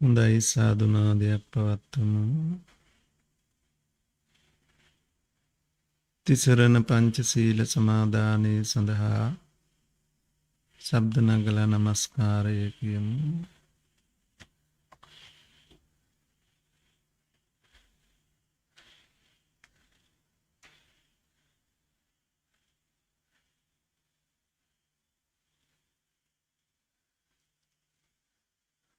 හොඳයි සාදුනාදයක් පවත්වමු. තිසරණ පංචසීල සමාදානය සඳහා ශබ්ද නගලා නමස්කාරය කියමු.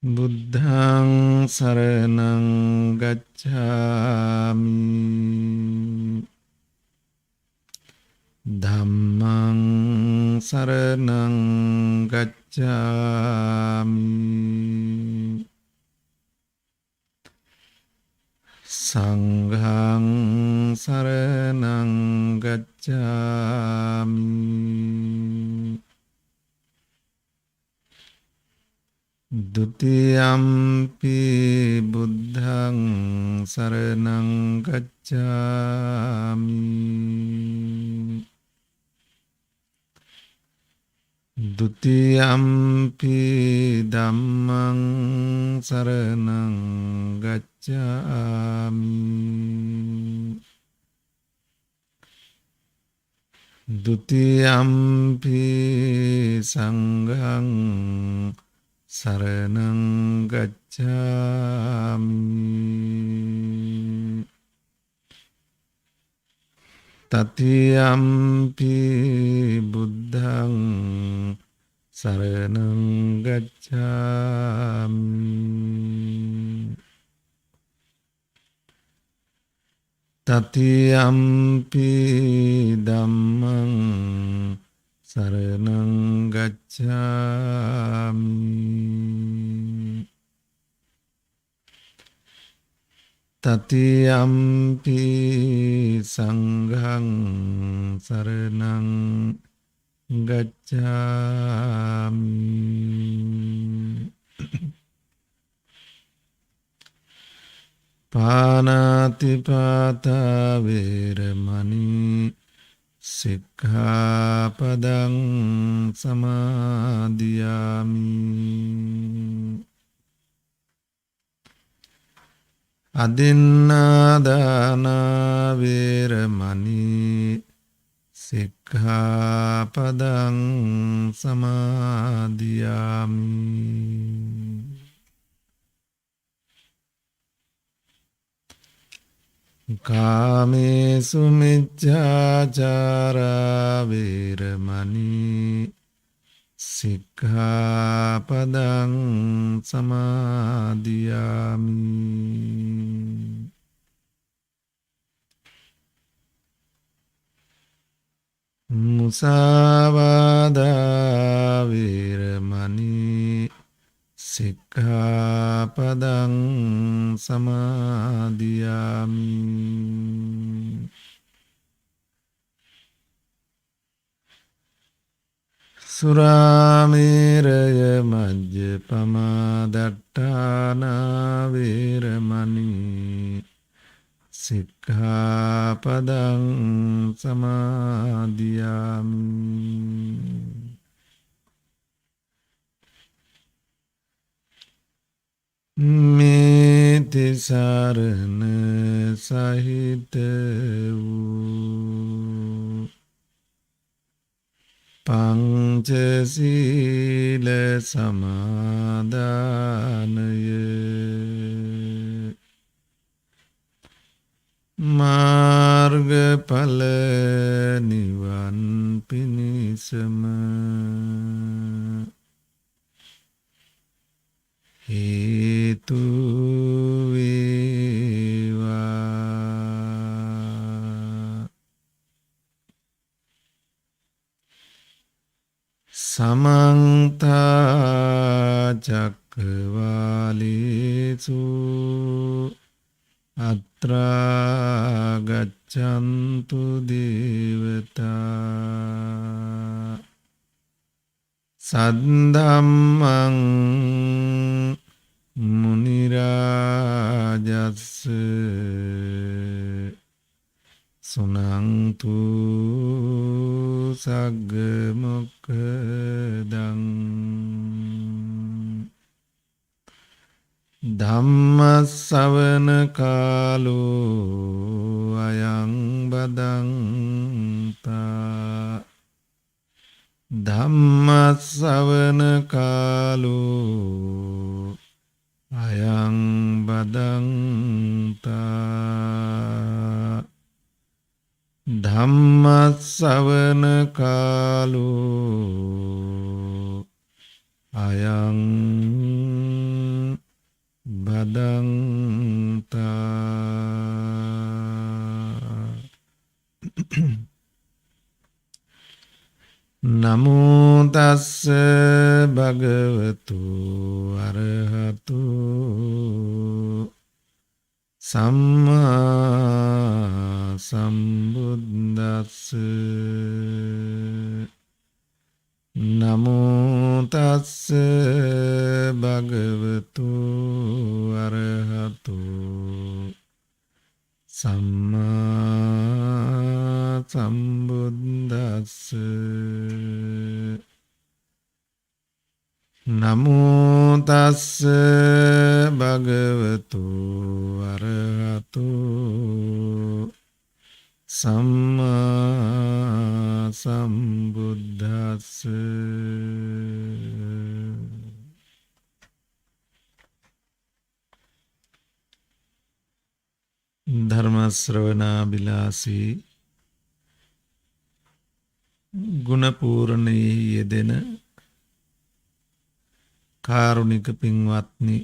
බුද්ධං සරණං ගච්ඡාමි ධම්මං සරණං ගච්ඡාමි සංඝං සරණං ගච්ඡාමි ဒုတိယံ පි බුද්ධං සරණං ගච්ඡාමි ဒုတိယံ පි ධම්මං සරණං ගච්ඡාමි ဒုတိယံ පි සංඝං සරණං ගච්ඡාමි တတိယံ පි බුද්ධං සරණං ගච්ඡාමි တတိယံ පි ධම්මං සරණං ගච්ඡාමි တတိယံ පි සංඝං සරණං ගච්ඡාමි ပါဏာတိပါတဝေရမဏိ සික්ඛාපදං සමාදියාමි อดินนาดานาเวรมณีสิกขาปดังสมาธิยามิกาเมสุมิจฉาจาราเวรมณีสิกขาปดังสมาธิยามิมุสาวาดาเวรมณีสิกขาปดังสมาธิยามิสุราเมรยมัจจปมาดัฏฐานาเวรมณีสิกขาปดังสมาธิยามิเมติสารณะสหิตวุปัญจศีลสมาดานเยමාර්ගඵල නිවන් පිණිසම හේතු වේවා සමන්ත චක්කවාලේසු අත්‍රා ගච්ඡන්තු දේවතා සද්ධම්මං සුනන්තු සග්ග මොක්ඛදං ධම්මස්සවන කාලෝ අයං බදන්තා ධම්මස්සවන කාලෝ අයං බදන්තා ධම්මස්සවන කාලෝ අයං බදන්තා. නමෝ තස්ස භගවතු අරහතු සම්මා සම්බුද්දස්ස. නමෝ තස්ස භගවතු අරහතු සම්මා සම්බුද්දස්ස. නමෝ තස්ස භගවතු අරහතු සම්මා සම්බුද්දස්ස. ධර්ම ශ්‍රවණාබිලාසී ගුණපූර්ණයේ යෙදෙන කාරුණික පින්වත්නි,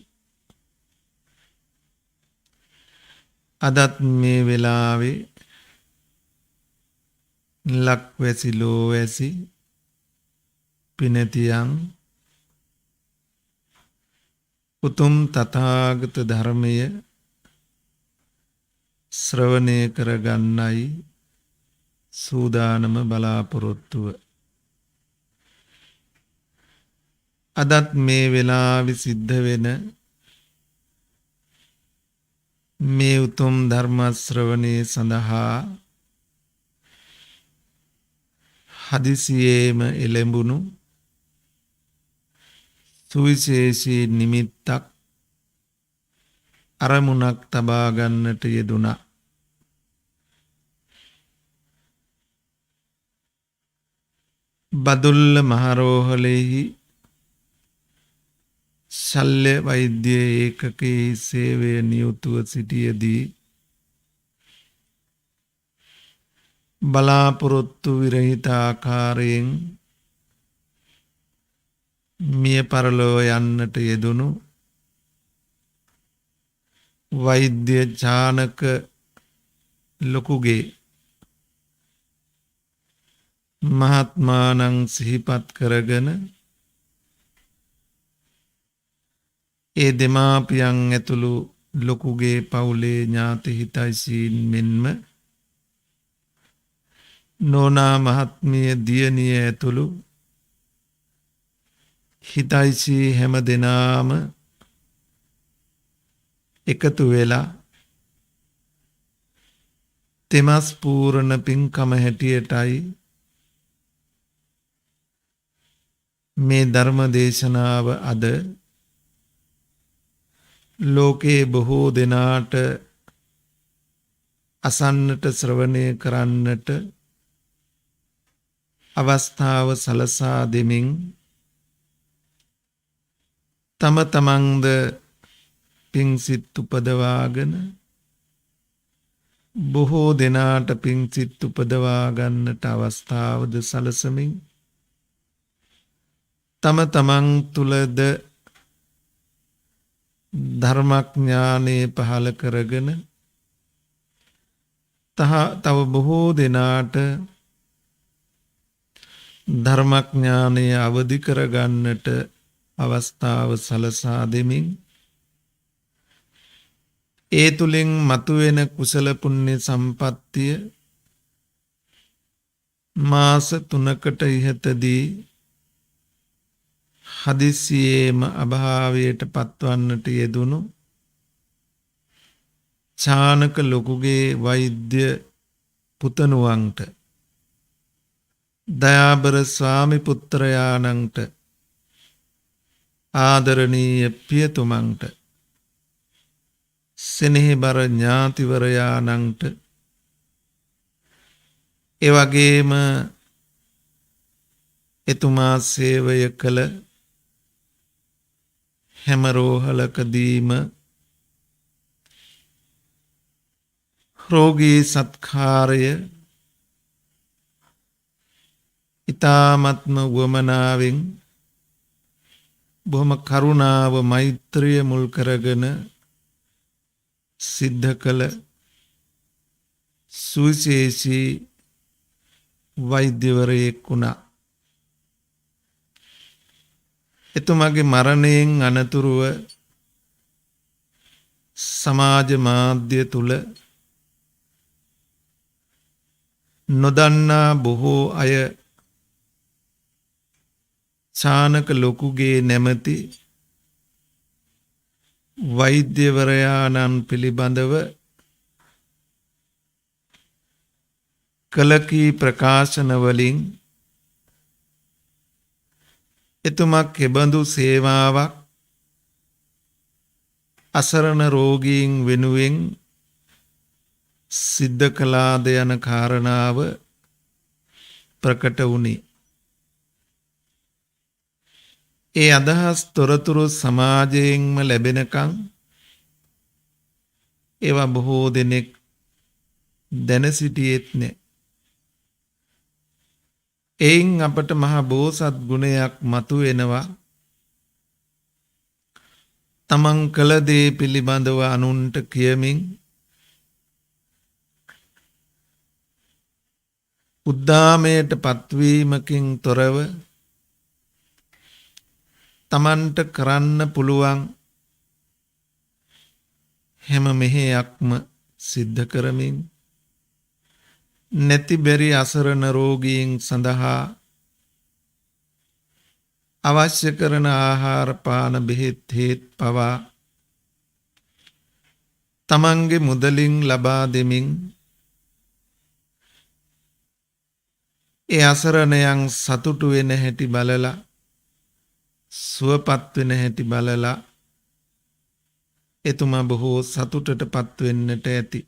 අදත් මේ වෙලාවේ ලක්වැසි ලෝවැසි පිනතියන් උතුම් තථාගත ධර්මය ශ්‍රවණය කරගන්නයි සූදානම බලාපොරොත්තුව. අදත් මේ වෙලාවේ සිද්ධ වෙන මේ උතුම් ධර්ම ශ්‍රවණය සඳහා හදිසියේම එළඹුණු සුවිශේෂී නිමිත්තක් අරමුණක් තබා ගන්නට යෙදුණා. බදුල්ල මහරෝහලෙහි ශල්‍ය වෛද්‍ය ඒකකයේ සේවය නියුතුව සිටියදී බලාපොරොත්තු විරහිත ආකාරයෙන් මිය පරලොව යන්නට යෙදුණු වෛද්‍ය චානක ලොකුගේ මහත්මානං සිහිපත් කරගෙන ඒ දෙමාපියන් ඇතුළු ලොකුගේ පවුලේ ඥාති හිතයිසීන් මෙන්ම නෝනා මහත්මිය දියණිය ඇතුළු හිතයිසී හැම දෙනාම එකතු වෙලා තෙමස් පූර්ණ පින්කම හැටියටයි මේ ධර්ම දේශනාව අද ලෝකේ බොහෝ දෙනාට අසන්නට ශ්‍රවණය කරන්නට අවස්ථාව සලසා දෙමින් තම තමන්ද පිංසිත් උපදවාගෙන බොහෝ දෙනාට පිංසිත් උපදවා ගන්නට අවස්ථාවද සලසමින් තම තමන් තුලද ධර්මඥානෙ පහළ කරගෙන තව බොහෝ දෙනාට ධර්මඥානය අවදි කරගන්නට අවස්ථාව සලසා දෙමින් ඒ තුලින් මතුවෙන කුසල පුණ්‍ය සම්පත්තිය මාස 3කට ඉහතදී හදිසියේම අභාවයට පත්වන්නට යෙදුණු චානක ලොකුගේ වෛද්‍ය පුතණුවන්ට දයාබර ස්වාමි පුත්‍රයාණන්ට ආදරණීය පියතුමන්ට සෙනෙහබර ඥාතිවරයාණන්ට එවැගේම එතුමා සේවය කළ හැම රෝහලකදීම රෝගී සත්කාරය ඊ타ත්ම වමනාවෙන් බොහොම කරුණාව මෛත්‍රිය මුල් කරගෙන සිද්ධ කළ සුවිශේෂී වෛද්‍යවරයෙක් වුණා. එතුමාගේ මරණයෙන් අනතුරුව සමාජ මාධ්‍ය තුල නොදන්නා බොහෝ අය චානක ලොකුගේ නැමැති වෛද්‍යවරයාණන් පිළිබඳව කලකී ප්‍රකාශන වලින් එතුමා කෙබඳු සේවාවක් අසරණ රෝගීන් වෙනුවෙන් සිද්ධ කළාද යන කාරණාව ප්‍රකට වුණේ. ඒ අදහස් තොරතුරු සමාජයෙන්ම ලැබෙනකන් ඒවා බොහෝ දෙනෙක් දැන සිටියෙත් නෑ. එයින් අපට මහ බෝසත් ගුණයක් මතුවෙනවා. තමන් කළ දේ පිළිබඳව අනුන්ට කියමින් උද්දාමයට පත්වීමකින් තොරව තමන්ට කරන්න පුළුවන් හැම මෙහෙයක්ම සිද්ධ කරමින් නැති බැරි අසරණ රෝගීන් සඳහා අවශ්‍ය කරන ආහාර පාන බෙහෙත් හේත් පවා තමන්ගේ මුදලින් ලබා දෙමින් ඒ අසරණයන් සතුටු වෙන හැටි බලලා සුවපත් වෙන හැටි බලලා එතුමා බොහෝ සතුටටපත් වෙන්නට ඇති.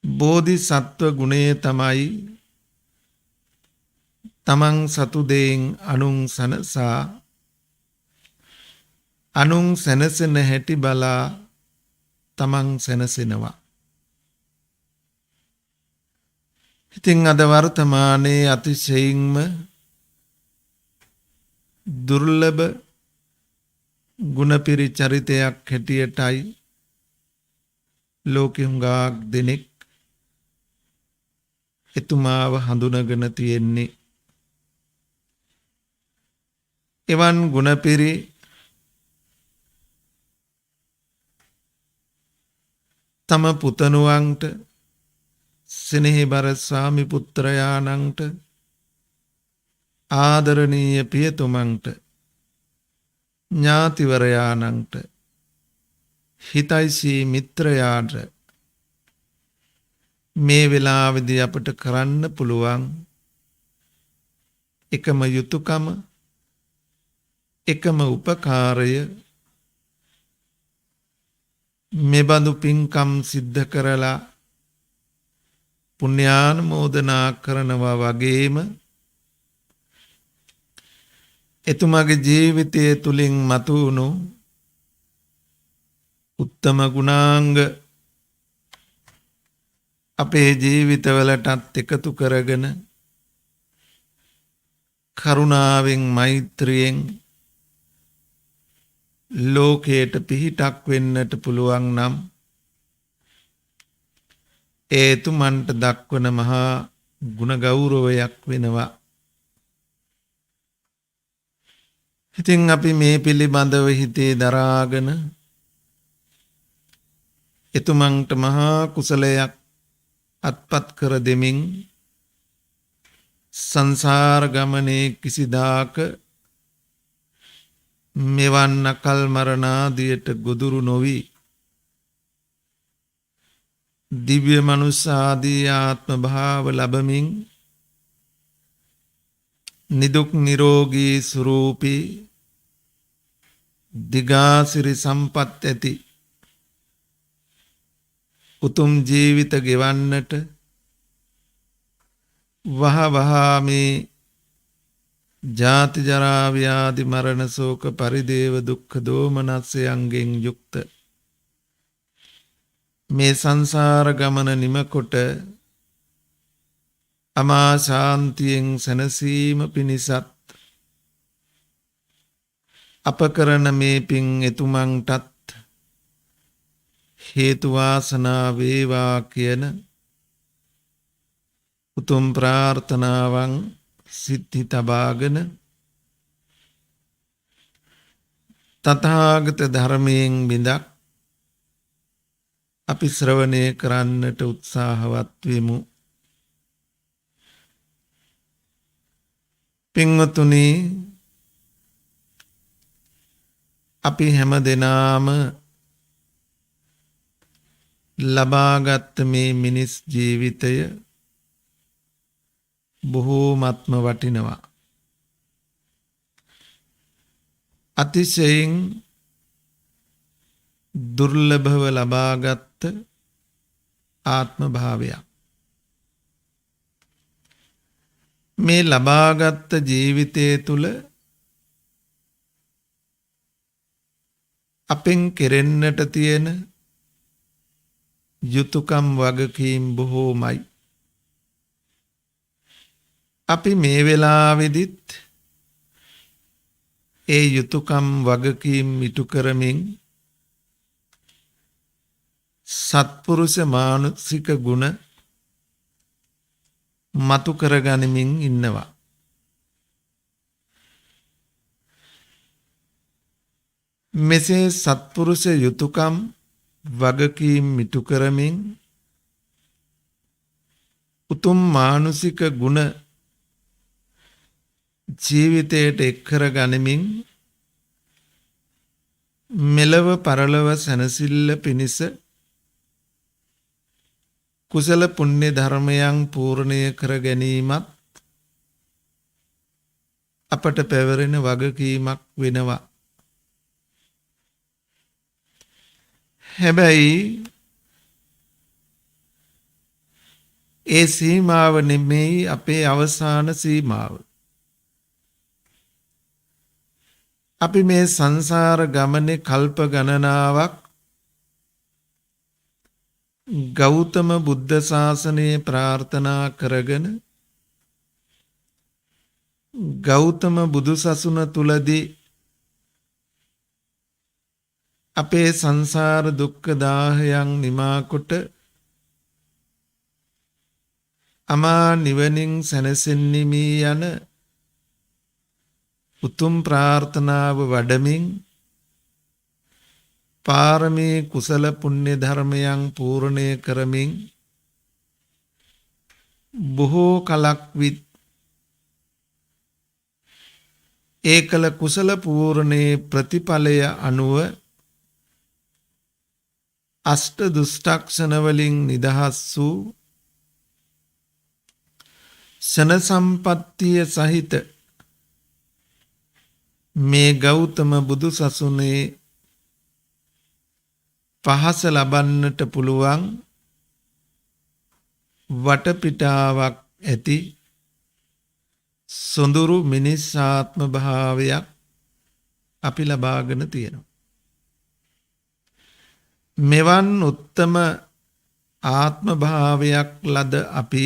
බෝධිසත්ව ගුණය තමයි තමන් සතු දෙයින් අනුන් සනසා අනුන් සැනසෙන හැටි බලා තමන් සැනසෙනවා. ඉතින් අද වර්තමානයේ අතිශයින්ම දුර්ලභ ගුණපිරි චරිතයක් හැටියටයි ලෝකෙ හුඟක් දෙනෙක් එතුමාව හඳුනගෙන තියෙන්නේ. එවන් ගුණපිරි තම පුතණුවන්ට සෙනෙහබර ස්වාමි පුත්‍රයාණන්ට ආදරණීය පියතුමන්ට ඥාතිවරයාණන්ට හිතයිසී මිත්‍රයාට මේ වෙලාවේදී අපට කරන්න පුළුවන් එකම යුතුයකම එකම උපකාරය මෙබඳු පින්කම් සිද්ධ කරලා පුණ්‍යානුමෝදනා කරනවා වගේම එතුමාගේ ජීවිතය තුලින් මතුවුණු උත්තම ගුණාංග අපේ ජීවිතවලටත් එකතු කරගෙන කරුණාවෙන් මෛත්‍රියෙන් ලෝකයට පිහිටක් වෙන්නට පුළුවන් නම් එතුමන්ට දක්වන මහා ගුණ ගෞරවයක් වෙනවා. ඉතින් අපි මේ පිළිබඳව හිතේ දරාගෙන එතුමන්ට මහා කුසලයක් අත්පත් කර දෙමින් සංසාර ගමනේ කිසිදාක මෙවන් අකල් මරණාදියට ගොදුරු නොවි දිව්‍ය මනුස්ස ආදී ආත්ම භාව ලැබමින් නිදුක් නිරෝගී ස්වරූපී දිගාසිරි සම්පත් ඇති උතුම් ජීවිත ගෙවන්නට වහ වහා මේ ජාති ජරා ව්‍යාධි මරණ ශෝක පරිදේව දුක්ඛ දෝමනස්යන්ගෙන් යුක්ත මේ සංසාර ගමන නිමකොට අමා ශාන්තියෙන් සැනසීම පිණිසත් අප කරන මේ පින් එතුමන්ටත් හේතු වාසනා වේවා කියන උතුම් ප්‍රාර්ථනාවන් සිත්හි තබාගෙන තථාගත ධර්මයෙන් බිඳක් අපි ශ්‍රවණය කරන්නට උත්සාහවත් වෙමු. පින්වතුනි, අපි හැම දෙනාම ලබාගත් මේ මිනිස් ජීවිතය බොහෝමත්ම වටිනවා. අතිශයින් දුර්ලභව ලබාගත් ආත්ම භාවයක්. මේ ලබාගත් ජීවිතය තුළ අපෙන් කෙරෙන්නට තියෙන යුතුයකම් වගකීම් බොහෝමයි. අපි මේ වෙලාවෙදිත් ඒ යුතුයකම් වගකීම් ඉටු කරමින් සත්පුරුෂ මානසික ගුණ මතු කරගනිමින් ඉන්නවා. මෙසේ සත්පුරුෂ යුතුයකම් වගකීම් ඉටු කරමින් උතුම් මානසික ගුණ ජීවිතයට එක්කර ගනිමින් මෙලව පරලොව සැනසෙල්ල පිණිස කුසල පුණ්‍ය ධර්මයන් පූර්ණය කර ගැනීමත් අපට පැවරෙන වගකීමක් වෙනවා. හැබැයි ඒ සීමාව නෙමෙයි අපේ අවසාන සීමාව. අපි මේ සංසාර ගමනේ කල්ප ගණනාවක් ගෞතම බුද්ධ ශාසනයේ ප්‍රාර්ථනා කරගෙන ගෞතම බුදු සසුන තුලදී අපේ සංසාර දුක්ඛ දාහයන් නිමා කොට අමා නිවනින් සැනසෙන්නිමි යන උතුම් ප්‍රාර්ථනාව වඩමින් පාරමී කුසල පුණ්‍ය ධර්මයන් පූර්ණය කරමින් බොහෝ කලක් විත් ඒකල කුසල පූර්ණේ ප්‍රතිඵලය අනුව අෂ්ට දුෂ්ටක්ෂණ වලින් නිදහස් වූ ශන සම්පත්තිය සහිත මේ ගෞතම බුදු සසුනේ පහස ලබන්නට පුළුවන් වටපිටාවක් ඇති සොඳුරු මිනිස් ආත්ම භාවයක් අපි ලබාගෙන තියෙනවා. මෙවන් උත්තම ආත්ම භාවයක් ලද අපි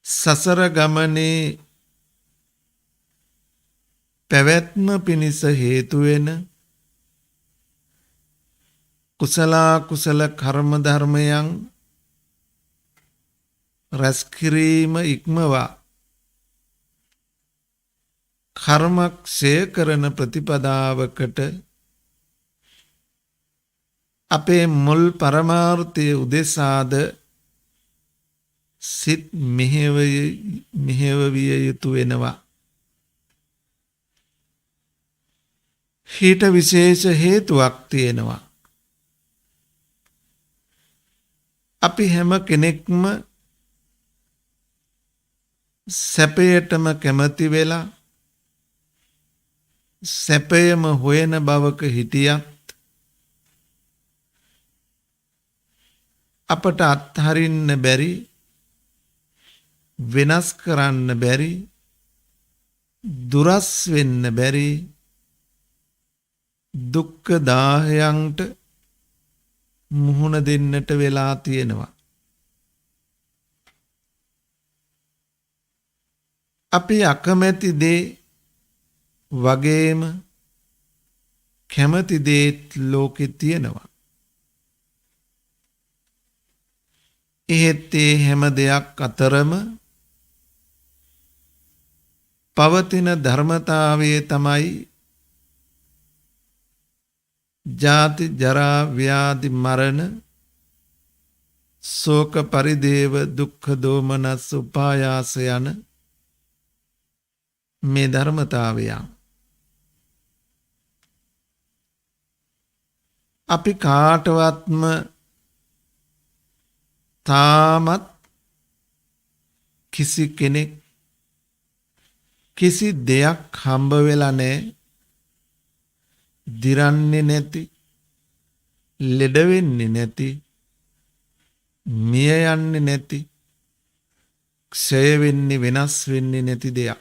සසර ගමනේ පැවැත්ම පිණිස හේතු වෙන කුසල කුසල කර්ම ධර්මයන් රැස් කිරීම ඉක්මවා කර්මක්ෂය කරන ප්‍රතිපදාවකට අපේ මුල් පරමාර්ථය උදෙසාද සිත් මෙහෙවිය යුතු වෙනවා. ඊට විශේෂ හේතුවක් තියෙනවා. අපි හැම කෙනෙක්ම සැපයටම කැමති වෙලා සැපයම හොයන බවක හිටියත් අපට අත්හරින්න බැරි වෙනස් කරන්න බැරි දුරස් වෙන්න බැරි දුක්ඛ දාහයන්ට මුහුණ දෙන්නට වෙලා තියෙනවා. අපි අකමැති දේ වගේම කැමති දේත් ලෝකෙ තියෙනවා. එහෙත් ඒ හැම දෙයක් අතරම පවතින ධර්මතාවය තමයි ජාති ජරා ව්‍යාධි මරණ ශෝක පරිදේව දුක්ඛ දෝමනස් උපායාස යන මේ ධර්මතාවයන්. අපි කාටවත්ම තාමත් කිසි කෙනෙක් කිසි දෙයක් හම්බ වෙලා නැහැ, දිරන්නේ නැති, ලෙඩ වෙන්නේ නැති, මිය යන්නේ නැති, ක්ෂය වෙන්නේ වෙනස් වෙන්නේ නැති දෙයක්.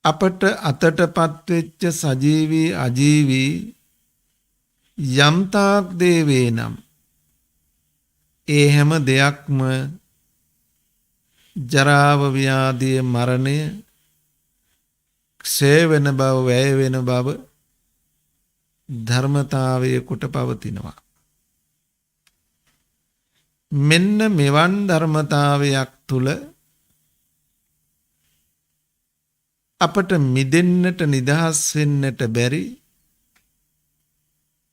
අපට අතටපත් වෙච්ච සජීවී අජීවී යම්තාක් දේ වේ නම් ඒ හැම දෙයක්ම ජරාව ව්‍යාධිය මරණය ක්ෂය වෙන බව වැය වෙන බව ධර්මතාවය කොට පවතිනවා. මෙන්න මෙවන් ධර්මතාවයක් තුල අපට මිදෙන්නට නිදහස් වෙන්නට බැරි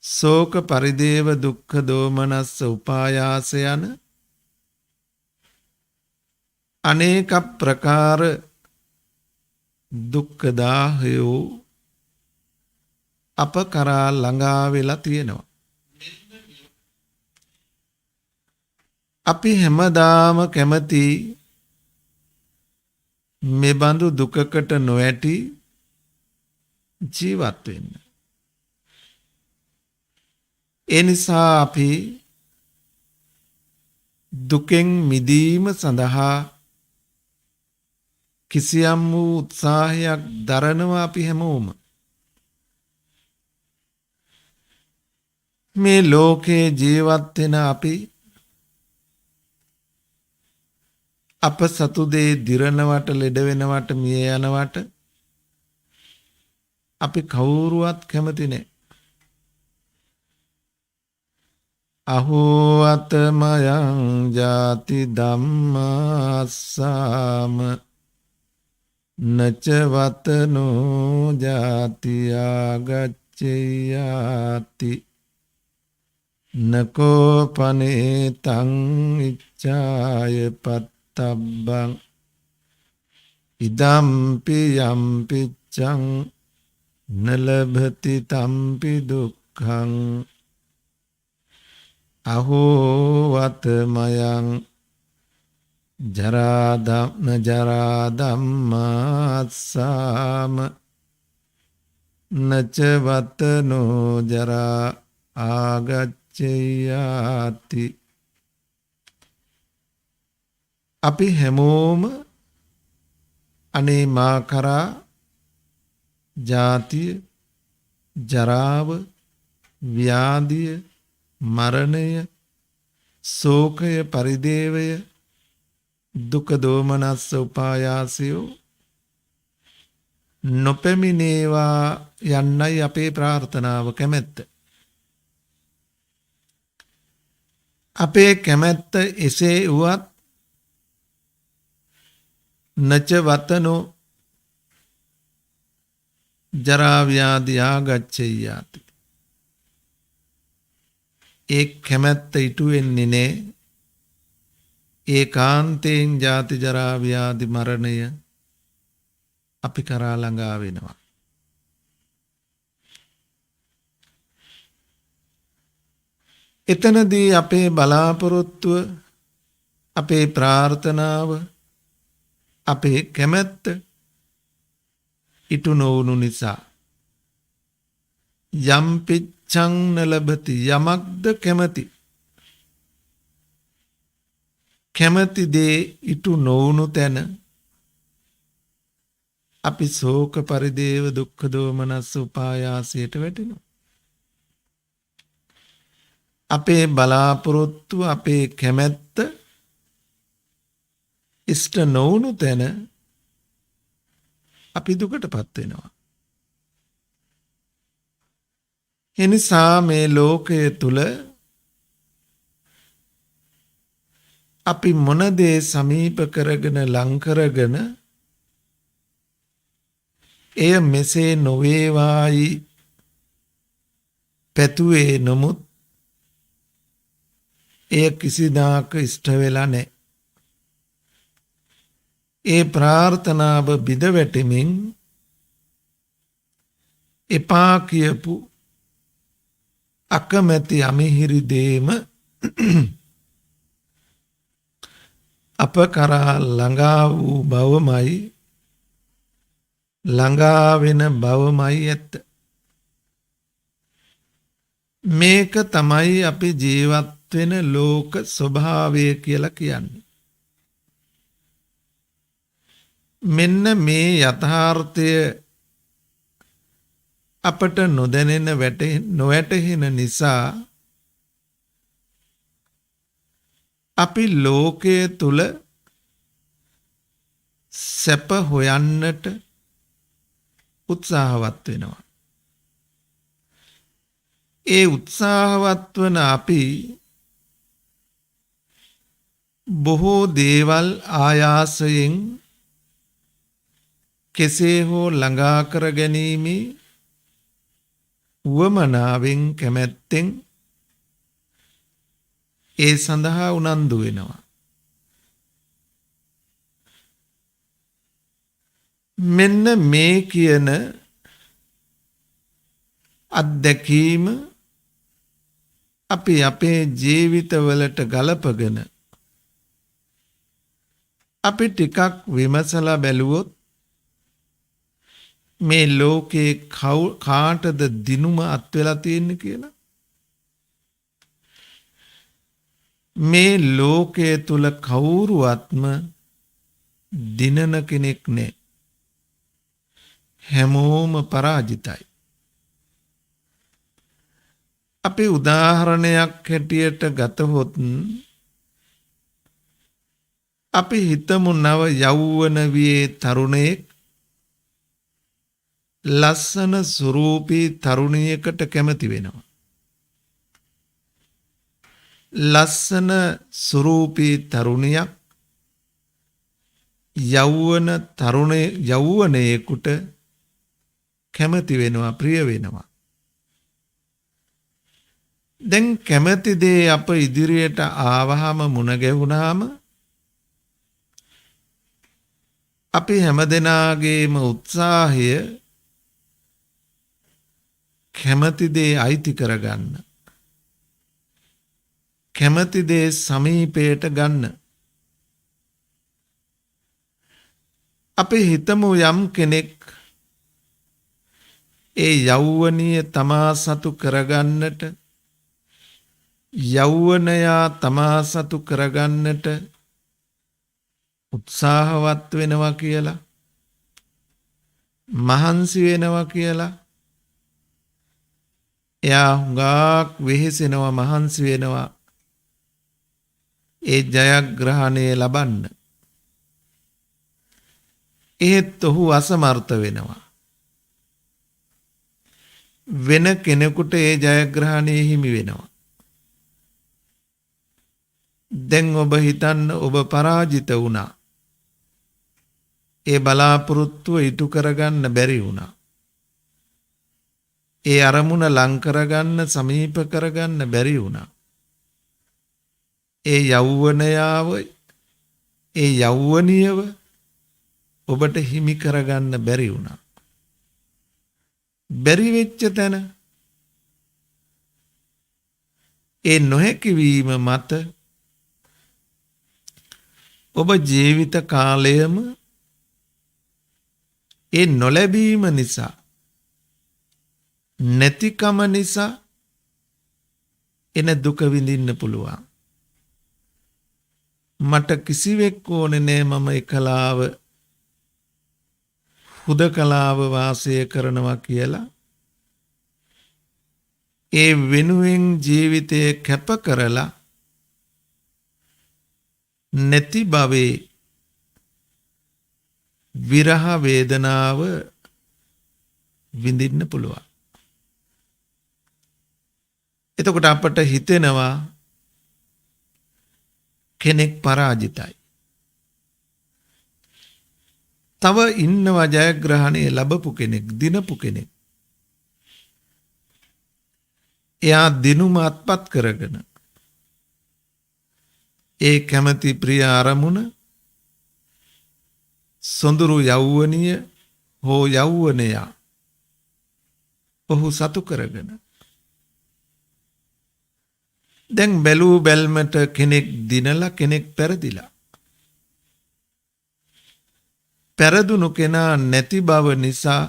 ශෝක පරිදේව දුක්ඛ දෝමනස්ස උපායාස යන අනේක ප්‍රකාර දුක්ඛ දාහයෝ අප කරා ළඟා වෙලා තියෙනවා. අපි හැමදාම කැමති මේ බඳු දුකකට නොඇටි ජීවත් වෙන්න. ඒ නිසා අපි දුකෙන් මිදීම සඳහා කිසියම් වූ උත්සාහයක් දරනවා අපි හැමෝම. මේ ලෝකේ ජීවත් වෙන අපි අප සතු දේ දිරනවට, ලෙඩ වෙනවට, මිය යනවට අපි කවුරුවත් කැමති නැහැ. අහෝ අතමයං ජාති ධම්මාස්සාම නච වතනෝ ජාති ආගච්ඡයාති නකෝ පනේතං ඉච්ඡාය පත්තබ්බං ඉදම්පි යම්පිච්ඡං නලභති තම්පි දුක්ඛං අහෝ වතමයං ජරා ධම්මාස්සාම නච වතනෝ ජරා ආගච්ඡයාති. අපි හැමෝම අනේ මා කරා ජාතිය, ජරාව, ව්‍යාධිය, මරණය, ශෝකය, පරිදේවය, දුක දෝමනස්ස උපායාසයෝ නොපැමිණේවා යන්නයි අපේ ප්‍රාර්ථනාව, කැමැත්ත. අපේ කැමැත්ත එසේ වුවත් නච වතනෝ ජරා ව්‍යාධි ආගච්ඡයාති. ඒ කැමැත්ත ඉටු වෙන්නේ නැහැ. ඒකාන්තයෙන් ජාති ජරා ව්‍යාධි මරණය අපි කරා ළඟා වෙනවා. එතනදී අපේ බලාපොරොත්තුව, අපේ ප්‍රාර්ථනාව, අපේ කැමැත්ත ඉටු නොවුණු නිසා යම් පිච්ඡං නලබති යමක්ද කැමැති දේ ඉටු නොවුණු තැන අපි ශෝක පරිදේව දුක්ඛ දෝමනස්ස උපායාසයට වැටෙනවා. අපේ බලාපොරොත්තු, අපේ කැමැත්ත ඉෂ්ට නොවුණු තැන අපි දුකටපත් වෙනවා. එනිසා මේ ලෝකය තුල අපි මොන දේ සමීප කරගෙන ලං කරගෙන එය මෙසේ නොවේවායි පැතුවේ නමුත් එය කිසිදාක ඉෂ්ට වෙලා නැහැ. ඒ ප්‍රාර්ථනාව බිඳ වැටෙමින් එපා කියපු අකමැති අමිහිරි දේම අප කරා ළඟා වූ බවමයි, ළඟා වෙන බවමයි ඇත්ත. මේක තමයි අපි ජීවත් වෙන ලෝක ස්වභාවය කියලා කියන්නේ. මෙන්න මේ යථාර්ථය අපට නොදැනෙන නොවැටහෙන නිසා අපි ලෝකයේ තුල සැප හොයන්නට උත්සාහවත් වෙනවා. ඒ උත්සාහවත් වන අපි බොහෝ දේවල් ආයාසයෙන් කෙසේ හෝ ළඟා කර ගැනීමේ උවමනාවෙන් කැමැත්තෙන් ඒ සඳහා උනන්දු වෙනවා. මෙන්න මේ කියන අත්දැකීම අපි අපේ ජීවිතවලට ගලපගෙන අපි ටිකක් විමසලා බැලුවොත් මේ ලෝකේ කාටද දිනුම අත් වෙලා තියෙන්නේ කියලා, මේ ලෝකයේ තුල කවුරුවත්ම දිනන කෙනෙක් නැහැ. හැමෝම පරාජිතයි. අපි උදාහරණයක් හැටියට ගතහොත් අපි හිතමු නව යෞවන වියේ තරුණයෙක් ලස්සන සුරූපී තරුණියකට කැමති වෙනවා. ලස්සන සුරූපී තරුණියක් යෞවනයෙකුට කැමති වෙනවා, ප්‍රිය වෙනවා. දැන් කැමති දේ අප ඉදිරියට ආවහම මුණ ගැහුණාම අපි හැමදෙනාගේම උත්සාහය කැමති දේ අයිති කරගන්න, කැමති දේ සමීපයට ගන්න. අපි හිතමු යම් කෙනෙක් ඒ යෞවනිය තමා සතු කරගන්නට, යෞවනයා තමා සතු කරගන්නට උත්සාහවත් වෙනවා කියලා, මහන්සි වෙනවා කියලා, එයා හුඟක් වෙහෙසෙනවා, මහන්සි වෙනවා ඒ ජයග්‍රහණය ලබන්න. එහෙත් ඔහු අසමර්ථ වෙනවා. වෙන කෙනෙකුට ඒ ජයග්‍රහණය හිමි වෙනවා. දැන් ඔබ හිතන්න, ඔබ පරාජිත වුණා. ඒ බලාපොරොත්තුව ඉටු කරගන්න බැරි වුණා. ඒ අරමුණ ලං කරගන්න, සමීප කරගන්න බැරි වුණා. ඒ යෞවනයාව, ඒ යෞවනියව ඔබට හිමි කරගන්න බැරි වුණා. බැරි වෙච්ච තැන ඒ නොහැකි වීම මත ඔබ ජීවිත කාලයම ඒ නොලැබීම නිසා නැතිකම නිසා එන දුක විඳින්න පුළුවන්. මට කිසිවෙක් ඕනේ නෑ මම එකලාව හුදකලාව වාසය කරනවා කියලා ඒ වෙනුවෙන් ජීවිතය කැප කරලා නැති භවයේ විරහ වේදනාව විඳින්න පුළුවන්. එතකොට අපට හිතෙනවා කෙනෙක් පරාජිතයි. තව ඉන්නවා ජයග්‍රහණය ලැබපු කෙනෙක්, දිනපු කෙනෙක්. එයා දිනුම අත්පත් කරගෙන ඒ කැමති ප්‍රිය අරමුණ සොඳුරු යෞවනිය හෝ යෞවනයා ඔහු සතු කරගෙන දැන් බැලූ බැල්මට කෙනෙක් දිනලා කෙනෙක් පෙරදිලා. පෙරදුණු කෙනා නැති බව නිසා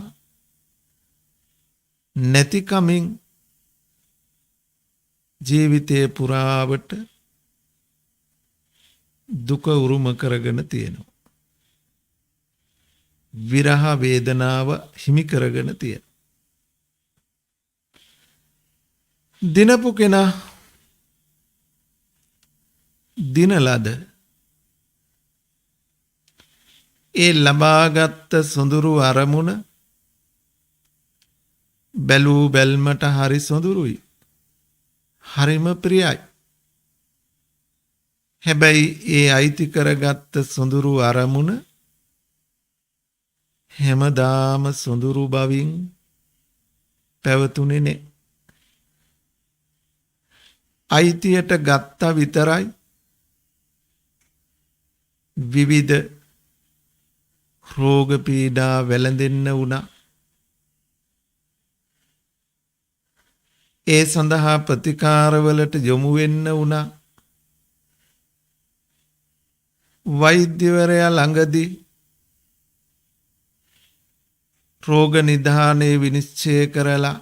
නැතිකමින් ජීවිතයේ පුරාවට දුක උරුම කරගෙන තියෙනවා. විරහ වේදනාව හිමි කරගෙන තියෙනවා. දිනපු කෙනා දිනලද ඒ ලබාගත් සොඳුරු අරමුණ බැලූ බැල්මට හරි සොඳුරුයි. හරිම ප්‍රියයි. හැබැයි ඒ අයිති කරගත්ත සොඳුරු අරමුණ හැමදාම සොඳුරු බවින් පැවතුනේ නේ. අයිතියට ගත්තා විතරයි විවිධ රෝග පීඩා වැළඳෙන්න වුණා. ඒ සඳහා ප්‍රතිකාරවලට යොමු වෙන්න වුණා. වෛද්‍යවරයා ළඟදී රෝග නිදානේ විනිශ්චය කරලා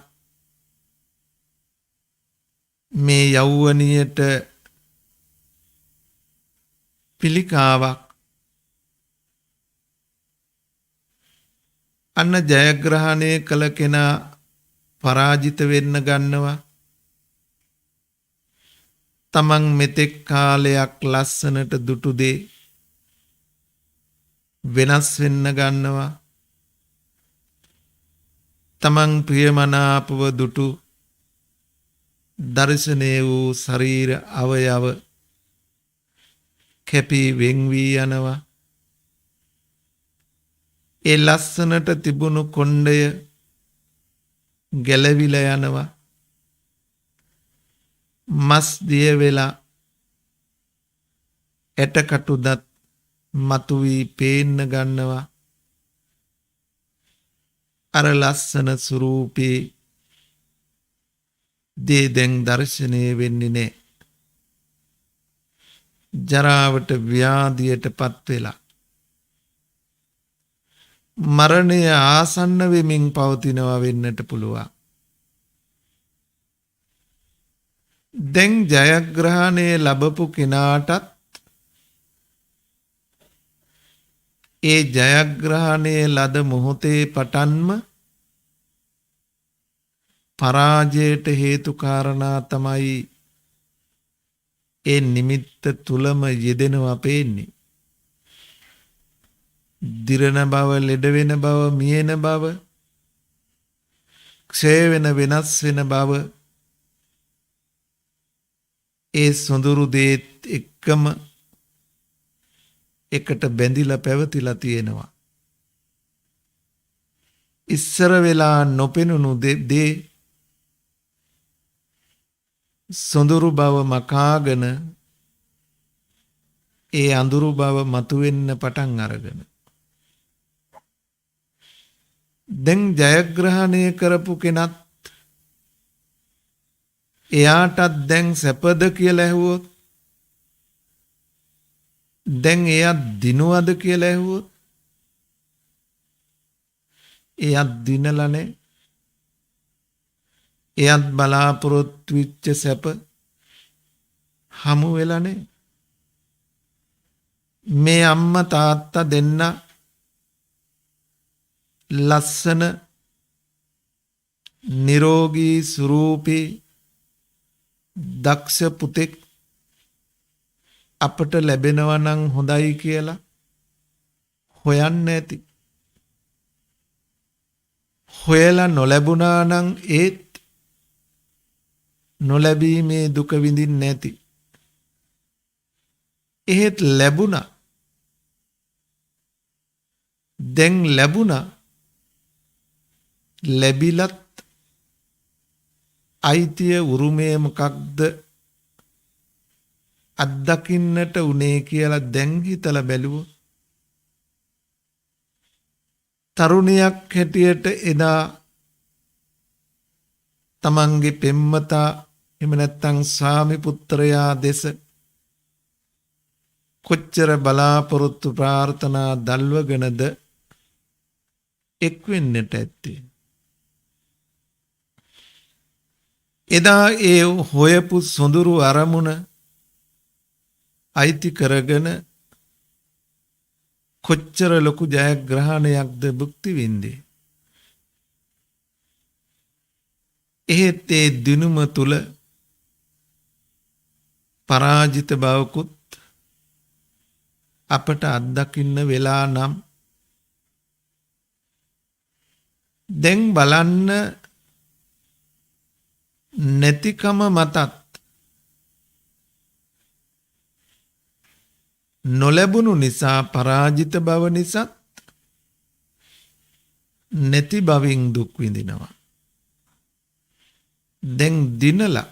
මේ යෞවනියට පිළිකාවක් අන්න ජයග්‍රහණය කළ කෙනා පරාජිත වෙන්න ගන්නවා. තමන් මෙතෙක් කාලයක් ලස්සනට දුටු දේ වෙනස් වෙන්න ගන්නවා. තමන් ප්‍රියමනාපව දුටු දර්ශනය වූ ශරීර අවයව කැපී වෙන් වී යනවා. ඒ ලස්සනට තිබුණු කොණ්ඩය ගැලවිලා යනවා. මස් දිය වෙලා ඇටකටු දත් මතුවී පේන්න ගන්නවා. අර ලස්සන ස්වරූපේ දේ දැන් දර්ශනය වෙන්නේ නෑ. ජරාවට ව්‍යාධියට පත් වෙලා මරණය ආසන්න වෙමින් පවතිනවා වෙන්නට පුළුවන්. දැන් ජයග්‍රහණය ලැබපු කෙනාටත් ඒ ජයග්‍රහණය ලද මොහොතේ පටන්ම පරාජයට හේතු කාරණා තමයි ඒ නිමිත්ත තුලම යෙදෙනවා පේන්නේ. දිරණ බව, ලෙඩ වෙන බව, මියෙන බව, ක්ෂය වෙන, වෙනස් වෙන බව ඒ සොඳුරු දේත් එක්කම එකට බැඳිලා පැවතිලා තියෙනවා. ඉස්සර වෙලා නොපෙනුණු දේ සොඳුරු බව මකාගෙන ඒ අඳුරු බව මතුවෙන්න පටන් අරගෙන දැන් ජයග්‍රහණය කරපු කෙනත් එයාටත් දැන් සැපද කියලා ඇහුවොත්, දැන් එයත් දිනුවද කියලා ඇහුවොත්, එයත් දිනලනේ. එයත් බලාපොරොත්තු වෙච්ච සැප හමු වෙලානේ. මේ අම්මා තාත්තා දෙන්න ලස්සන නිරෝගී ස්වරූපී දක්ෂ පුතෙක් අපට ලැබෙනවා නම් හොඳයි කියලා හොයන්න ඇති. හොයලා නොලැබුණා නම් ඒත් නොලැබීමේ දුක විඳින්න නැති. එහෙත් ලැබුණා. දැන් ලැබුණා. ලැබිලත් අයිතිය උරුමය මොකක්ද අත්දකින්නට උනේ කියලා දැන් හිතලා බැලුවොත්, තරුණියක් හැටියට එදා තමන්ගේ පෙම්වතා එහෙම නැත්නම් ස්වාමි පුත්‍රයා දෙස කොච්චර බලාපොරොත්තු ප්‍රාර්ථනා දල්වගෙනද එක් වෙන්නට ඇත්තේ. එදා ඒ හොයපු සොඳුරු අරමුණ අයිති කරගෙන කොච්චර ලොකු ජයග්‍රහණයක්ද භුක්ති විඳේ. එහෙත් ඒ දිනුම තුල පරාජිත බවකුත් අපට අත්දකින්න වෙලා නම් දැන් බලන්න නැතිකම මතත් නොලැබුණු නිසා පරාජිත බව නිසා නැති බවින් දුක් විඳිනවා. දැන් දිනලා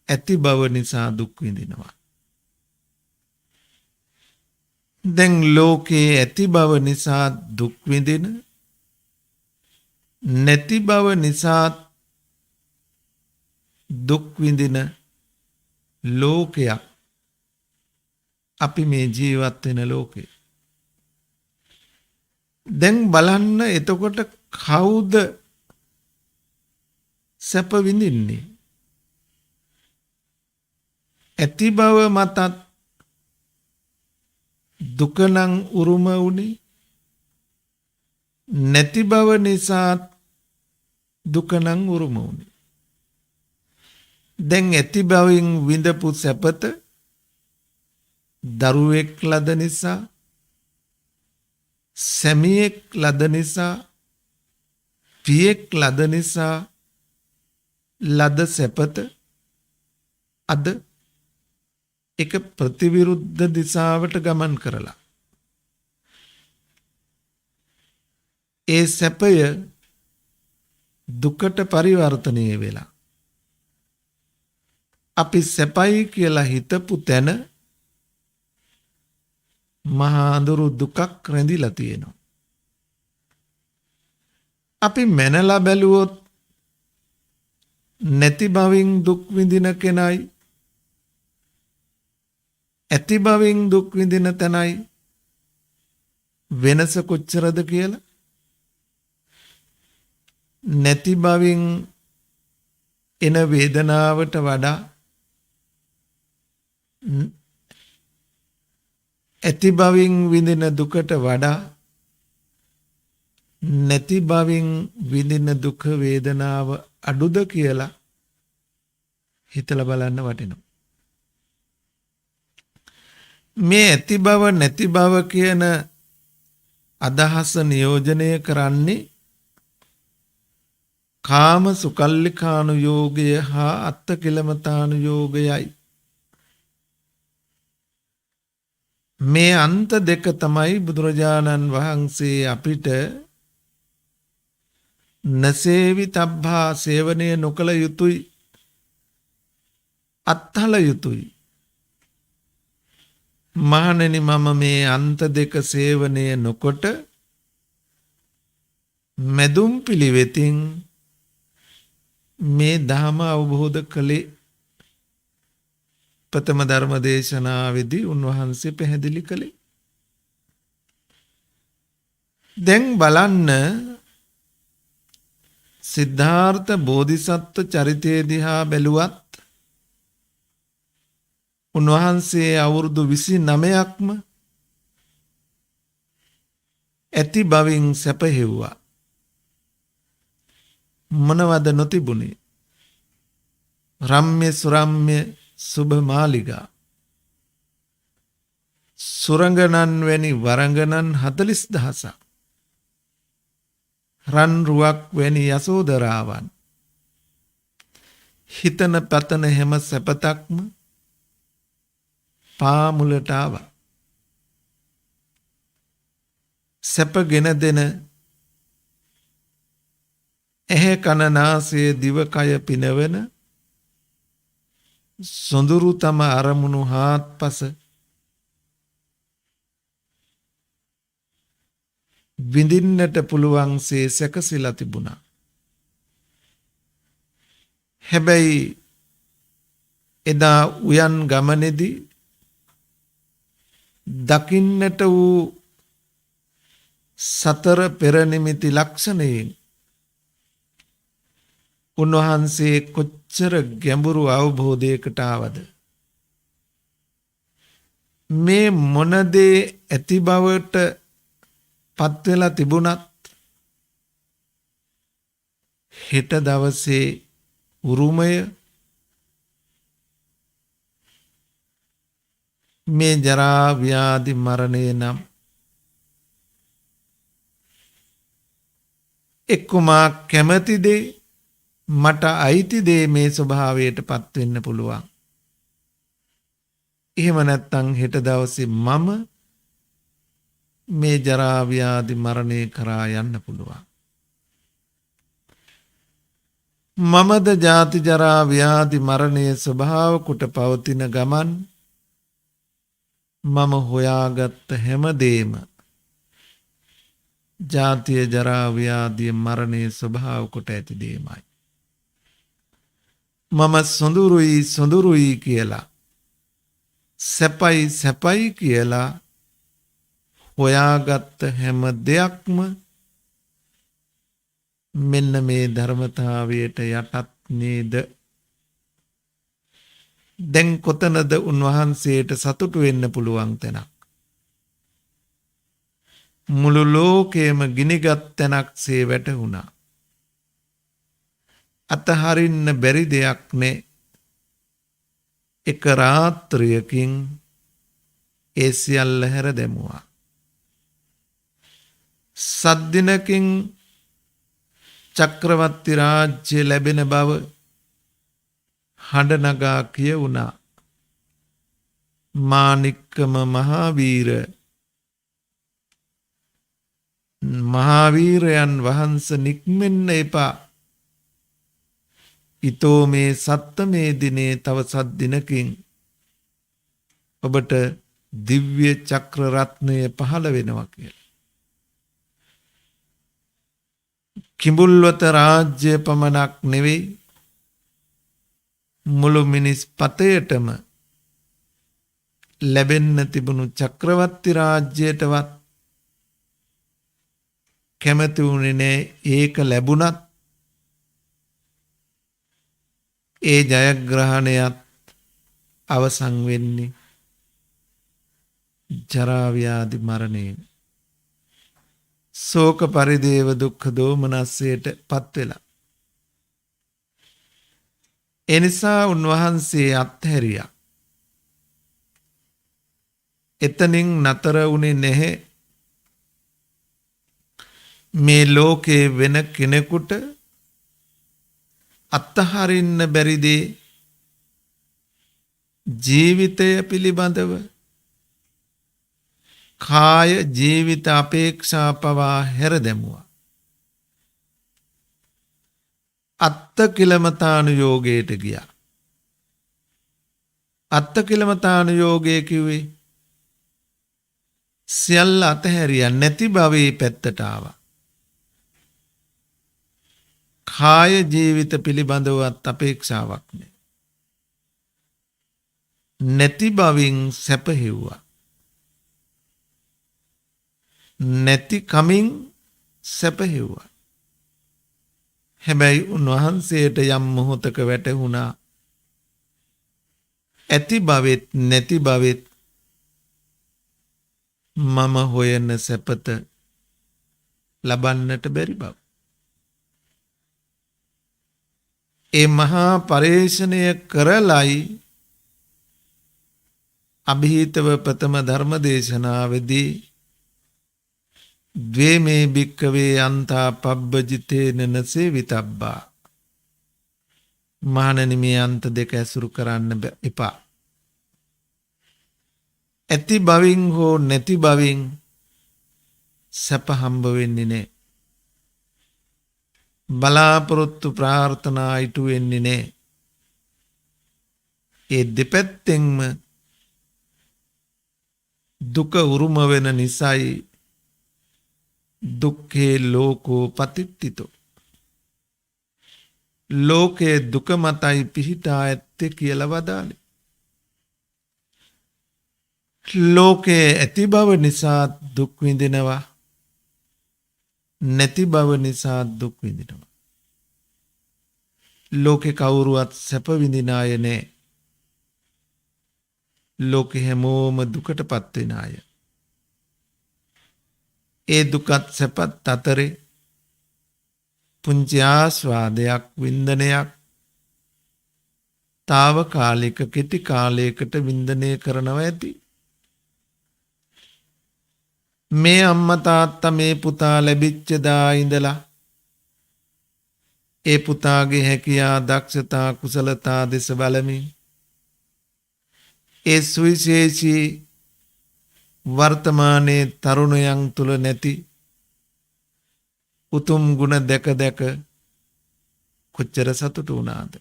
ඇති බව නිසා දුක් විඳිනවා. දැන් ලෝකේ ඇති බව නිසා දුක් විඳින, නැති බව නිසා දුක් විඳින ලෝකයක් අපි මේ ජීවත් වෙන ලෝකේ. දැන් බලන්න එතකොට කවුද සැප විඳින්නේ? ඇති බව මතත් දුක නම් උරුම වුනේ, නැති බව නිසා දුක නම් උරුම වුනේ. දැන් ඇති බවින් විඳපු සැපත දරුවෙක් ලද නිසා, සැමියෙක් ලද නිසා, පියෙක් ලද නිසා ලද සැපත අද එක ප්‍රතිවිරුද්ධ දිශාවට ගමන් කරලා ඒ සැපය දුකට පරිවර්තනය වෙලා අපි සැපයි කියලා හිතපු තැන මහා අඳුරු දුකක් රැඳිලා තියෙනවා. අපි මැනලා බැලුවොත් නැති බවින් දුක් විඳින කෙනයි ඇති බවින් දුක් විඳින තැනයි වෙනස කොච්චරද කියලා. නැති බවින් එන වේදනාවට වඩා ඇති බවින් විඳින දුකට වඩා නැති බවින් විඳින දුක වේදනාව අඩුද කියලා හිතලා බලන්න වටිනවා. මේ ඇති බව නැති බව කියන අදහස නියෝජනය කරන්නේ කාම සුකල්ලිකානුයෝගය හා අත්ත කිලමතානුයෝගයයි. මේ අන්ත දෙක තමයි බුදුරජාණන් වහන්සේ අපිට නසේවි තබ්බා සේවනය නොකළ යුතුයි, අත්හල යුතුයි. මහණෙනි මම මේ අන්ත දෙක සේවනය නොකොට මැදුම් පිළිවෙතින් මේ ධර්ම අවබෝධ කළේ ප්‍රථම ධර්ම දේශනාවේදී උන්වහන්සේ පැහැදිලි කළේ. දැන් බලන්න සිද්ධාර්ථ බෝධිසත්ව චරිතය දිහා බැලුවත් උන්වහන්සේ අවුරුදු 29ක්ම ඇති බවින් සැපහෙව්වා. මොනවද නොතිබුණේ? රම්ම්‍ය සුරම්ම්‍ය සුභ මාලිගා, සුරංගනන් වැනි වරංගනන් 40,000ක්, රන් රුවක් වැනි යසෝදරාවන්, හිතන පතන හැම සැපතක්ම පාමුලට ආවා. සැපගෙන දෙන ඇහැ කන නාසය දිවකය පිනවන සොඳුරු තම අරමුණු හාත්පස විඳින්නට පුළුවන්සේ සැකසීලා තිබුණා. හැබැයි එදා උයන් ගමනේදී දකින්නට වූ සතර පෙර නිමිති ලක්ෂණයෙන් උන්වහන්සේ කොච්චර ගැඹුරු අවබෝධයකට ආවද? මේ මොනදේ ඇති බවට පත් වෙලා තිබුණත් හෙට දවසේ උරුමය මේ ජරා ව්‍යාධි මරණය නම් එක්කමා කැමති දේ මට අයිති දේ මේ ස්වභාවයට පත් වෙන්න පුළුවන්. එහෙම නැත්නම් හෙට දවසේ මම මේ ජරා ව්‍යාධි මරණය කරා යන්න පුළුවන්. මමද ජාති ජරා ව්‍යාධි මරණය ස්වභාව කොට පවතින ගමන් මම හොයාගත්ත හැම දෙම ජාතිය ජරා ව්‍යාධිය මරණය ස්වභාව කොට ඇති දෙමයි. මම සොඳුරුයි සොඳුරුයි කියලා, සැපයි සැපයි කියලා හොයාගත්ත හැම දෙයක්ම මෙන්න මේ ධර්මතාවයට යටත් නේද? දැන් කොතනද උන්වහන්සේට සතුටු වෙන්න පුළුවන් තැනක්? මුළු ලෝකයම ගිනිගත් තැනක්සේ වැටහුණා. අතහරින්න බැරි දෙයක් නේ. එක රාත්‍රියකින් ඒ සියල්ල හැර දැමුවා. සද්දිනකින් චක්‍රවර්ති රාජ්‍ය ලැබෙන බව හඬ නගා කියවුණා. මාණික්කම මහාවීරයන් වහන්සේ නික්මෙන්න එපා. ඊතෝ මේ සත්තමේ දිනේ තව සත් දිනකින් ඔබට දිව්‍ය චක්‍ර රත්නය පහළ වෙනවා කියලා. කිඹුල්වත රාජ්‍ය පමණක් නෙවෙයි, මුළු මිනිස් පතයටම ලැබෙන්න තිබුණු චක්‍රවර්ති රාජ්‍යයටවත් කැමති වුණේ නෑ. ඒක ලැබුණත් ඒ ජයග්‍රහණයත් අවසන් වෙන්නේ ජරා ව්‍යාධි මරණයෙන්. ශෝක පරිදේව දුක්ඛ දෝමනස්සයට පත් වෙලා. එනිසා උන්වහන්සේ අත්හැරියා. එතනින් නතර වුණේ නැහැ. මේ ලෝකේ වෙන කෙනෙකුට අත්හරින්න බැරි දේ ජීවිතය පිළිබඳව කාය ජීවිත අපේක්ෂා පවා හැර දැමුවා. අත්තකිලමතානුයෝගයට ගියා. අත්තකිලමතානුයෝගය කිව්වේ සියල්ල අතහැරියා, නැති භවයේ පැත්තට ආවා. කාය ජීවිත පිළිබඳවත් අපේක්ෂාවක් නෑ. නැති බවින් සැප හෙව්වා. නැති කමින් සැප හෙව්වා. හැබැයි උන්වහන්සේට යම් මොහොතක වැටහුණා ඇති බවෙත් නැති බවෙත් මම හොයන සැපත ලබන්නට බැරි බව. ඒ මහා පරේෂණය කරලයි අභීතව ප්‍රථම ධර්ම දේශනාවේදී ද්වේමේ භික්කවේ අන්තා පබ්බජිතේන නසේවිතබ්බා. මහණෙනි මේ අන්ත දෙක ඇසුරු කරන්න එපා. ඇති බවින් හෝ නැති බවින් සැප හම්බ වෙන්නේ නැහැ. බලාපොරොත්තු ප්‍රාර්ථනා ඉටු වෙන්නේ නැහැ. ඒ දෙපැත්තෙන්ම දුක උරුම වෙන නිසායි දුක්ඛේ ලෝකෝ පතිට්ඨිතෝ. ලෝකේ දුක මතයි පිහිටා ඇත්තේ කියලා වදාළේ. ලෝකේ ඇති බව නිසා දුක් විඳිනවා. නැති බව නිසා දුක් විඳිනවා. ලෝකේ කවුරුවත් සැප විඳින අය නෑ. ලෝකෙ හැමෝම දුකටපත් වෙන අය. ඒ දුකත් සැපත් අතරේ පුංචි ආස්වාදයක් වින්දනයක් తాවකාලික කෙටි කාලයකට වින්දනය කරනවා ඇති. මේ අම්මා තාත්තා මේ පුතා ලැබිච්ච දා ඉඳලා ඒ පුතාගේ හැකියා දක්ෂතා කුසලතා දෙස බලමින් ඒ සුවිශේෂී වර්තමානයේ තරුණයන් තුල නැති උතුම් ගුණ දැක දැක කොච්චර සතුටු වුණාද.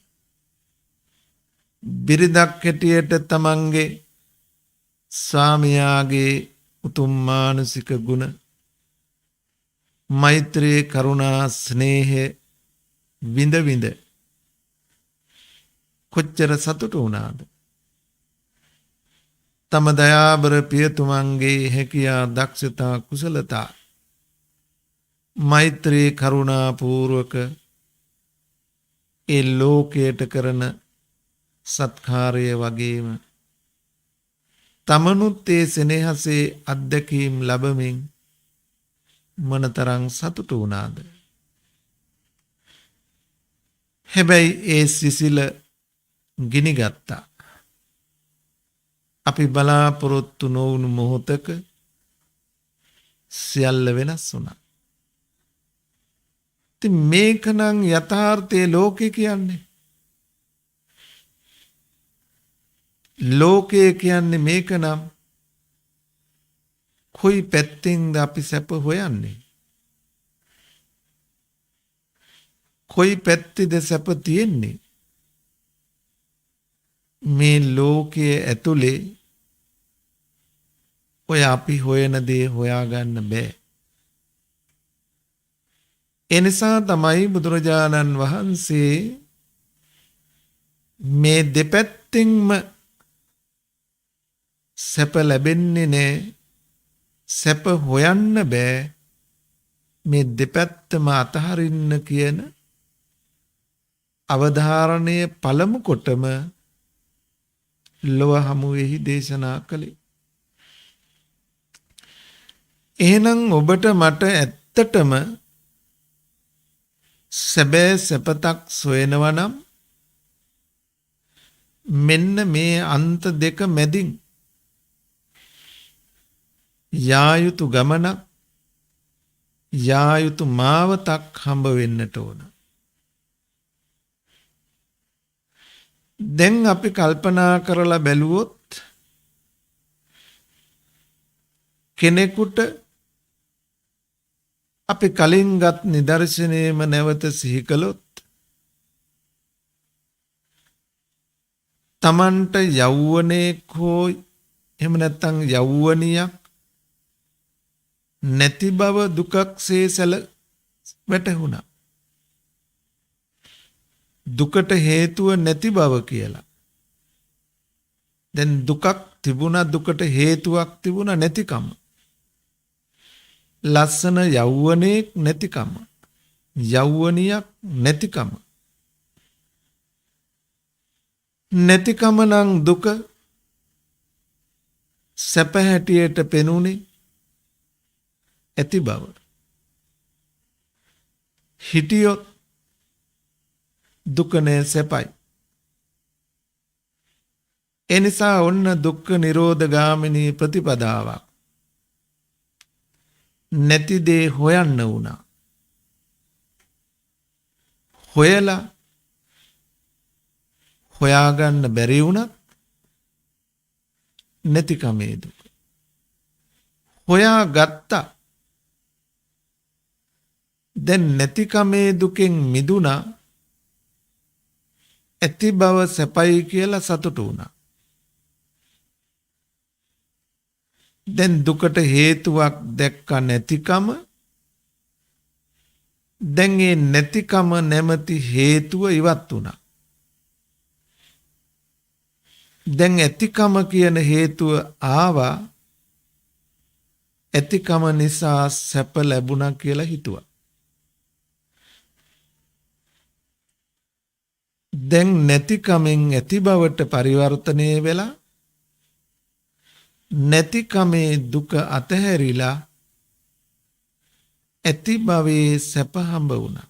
බිරිඳක් හැටියට තමන්ගේ ස්වාමියාගේ උතුම් මානසික ගුණ මෛත්‍රී කරුණා ස්නේහය විඳ විඳ කොච්චර සතුටු වුණාද. තම දයාබර පියතුමන්ගේ හැකියා දක්ෂතා කුසලතා මෛත්‍රී කරුණා පූර්වක ඒ ලෝකයට කරන සත්කාරය වගේම තමනුත් ඒ සෙනෙහසේ අත්දැකීම් ලබමින් මොනතරම් සතුටු වුණාද. හැබැයි ඒ සිසිල ගිනිගත්තා. අපි බලාපොරොත්තු නොවුණු මොහොතක සියල්ල වෙනස් වුණා. ඉතින් මේකනම් යථාර්ථයේ ලෝකේ කියන්නේ. ලෝකය කියන්නේ මේකනම් කොයි පැත්තෙන්ද අපි සැප හොයන්නේ? කොයි පැත්තේද සැප තියෙන්නේ? මේ ලෝකයේ ඇතුලේ ඔය අපි හොයන දේ හොයාගන්න බෑ. එනිසා තමයි බුදුරජාණන් වහන්සේ මේ දෙපැත්තෙන්ම සැප ලැබෙන්නේ නෑ, සැප හොයන්න බෑ, මේ දෙපැත්තම අතහරින්න කියන අවධාරණය පළමු කොටම ලොව හමුවෙහි දේශනා කළේ. එහෙනම් ඔබට මට ඇත්තටම සැබෑ සැපතක් සොයනවා නම් මෙන්න මේ අන්ත දෙක මැදින් යා යුතු ගමනක්, යා යුතු මාවතක් හම්බ වෙන්නට ඕන. දැන් අපි කල්පනා කරලා බැලුවොත් කෙනෙකුට අපි කලින්ගත් නිදර්ශනයේම නැවත සිහි කළොත් තමන්ට යෞවනයෙක් හෝ එහෙම නැත්නම් යෞවනියක් නැති බව දුකක්සේ වැටහුණා. දුකට හේතුව නැති බව කියලා. දැන් දුකක් තිබුණා දුකට හේතුවක් තිබුණා නැතිකම. ලස්සන යෞවනයක් නැතිකම. යෞවනියක් නැතිකම. නැතිකම නම් දුක සැප හැටියට පෙනුනේ ඇති බව. හිටියොත් දුක නෑ සැපයි. එනිසා ඔන්න දුක්ඛ නිරෝධ ගාමිනී ප්‍රතිපදාවක්. නැති දේ හොයන්න වුණා. හොයලා හොයාගන්න බැරි වුණත් නැතිකමේ දුක. හොයා ගත්තා. දැන් නැතිකමේ දුකෙන් මිදුණා. ඇති බව සැපයි කියලා සතුටු වුණා. දැන් දුකට හේතුවක් දැක්ක නැතිකම. දැන් ඒ නැතිකම නැමැති හේතුව ඉවත් වුණා. දැන් ඇතිකම කියන හේතුව ආවා. ඇතිකම නිසා සැප ලැබුණා කියලා හිතුවා. දැන් නැතිකමෙන් ඇති බවට පරිවර්තනය වෙලා නැතිකමේ දුක අතහැරිලා ඇති භවයේ සැප හම්බ වුණා.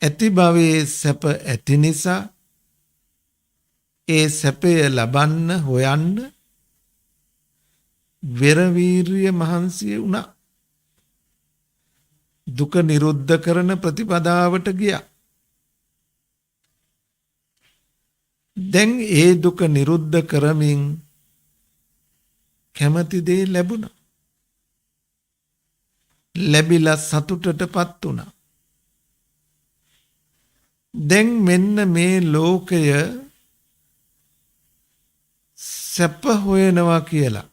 ඇති භවයේ සැප ඇති නිසා ඒ සැපය ලබන්න හොයන්න වෙරවීර්ය මහන්සිය වුණා. දුක නිරුද්ධ කරන ප්‍රතිපදාවට ගියා. දැන් ඒ දුක නිරුද්ධ කරමින් කැමති දේ ලැබුණා. ලැබිලා සතුටටපත් වුණා. දැන් මෙන්න මේ ලෝකය සැප හොයනවා කියලා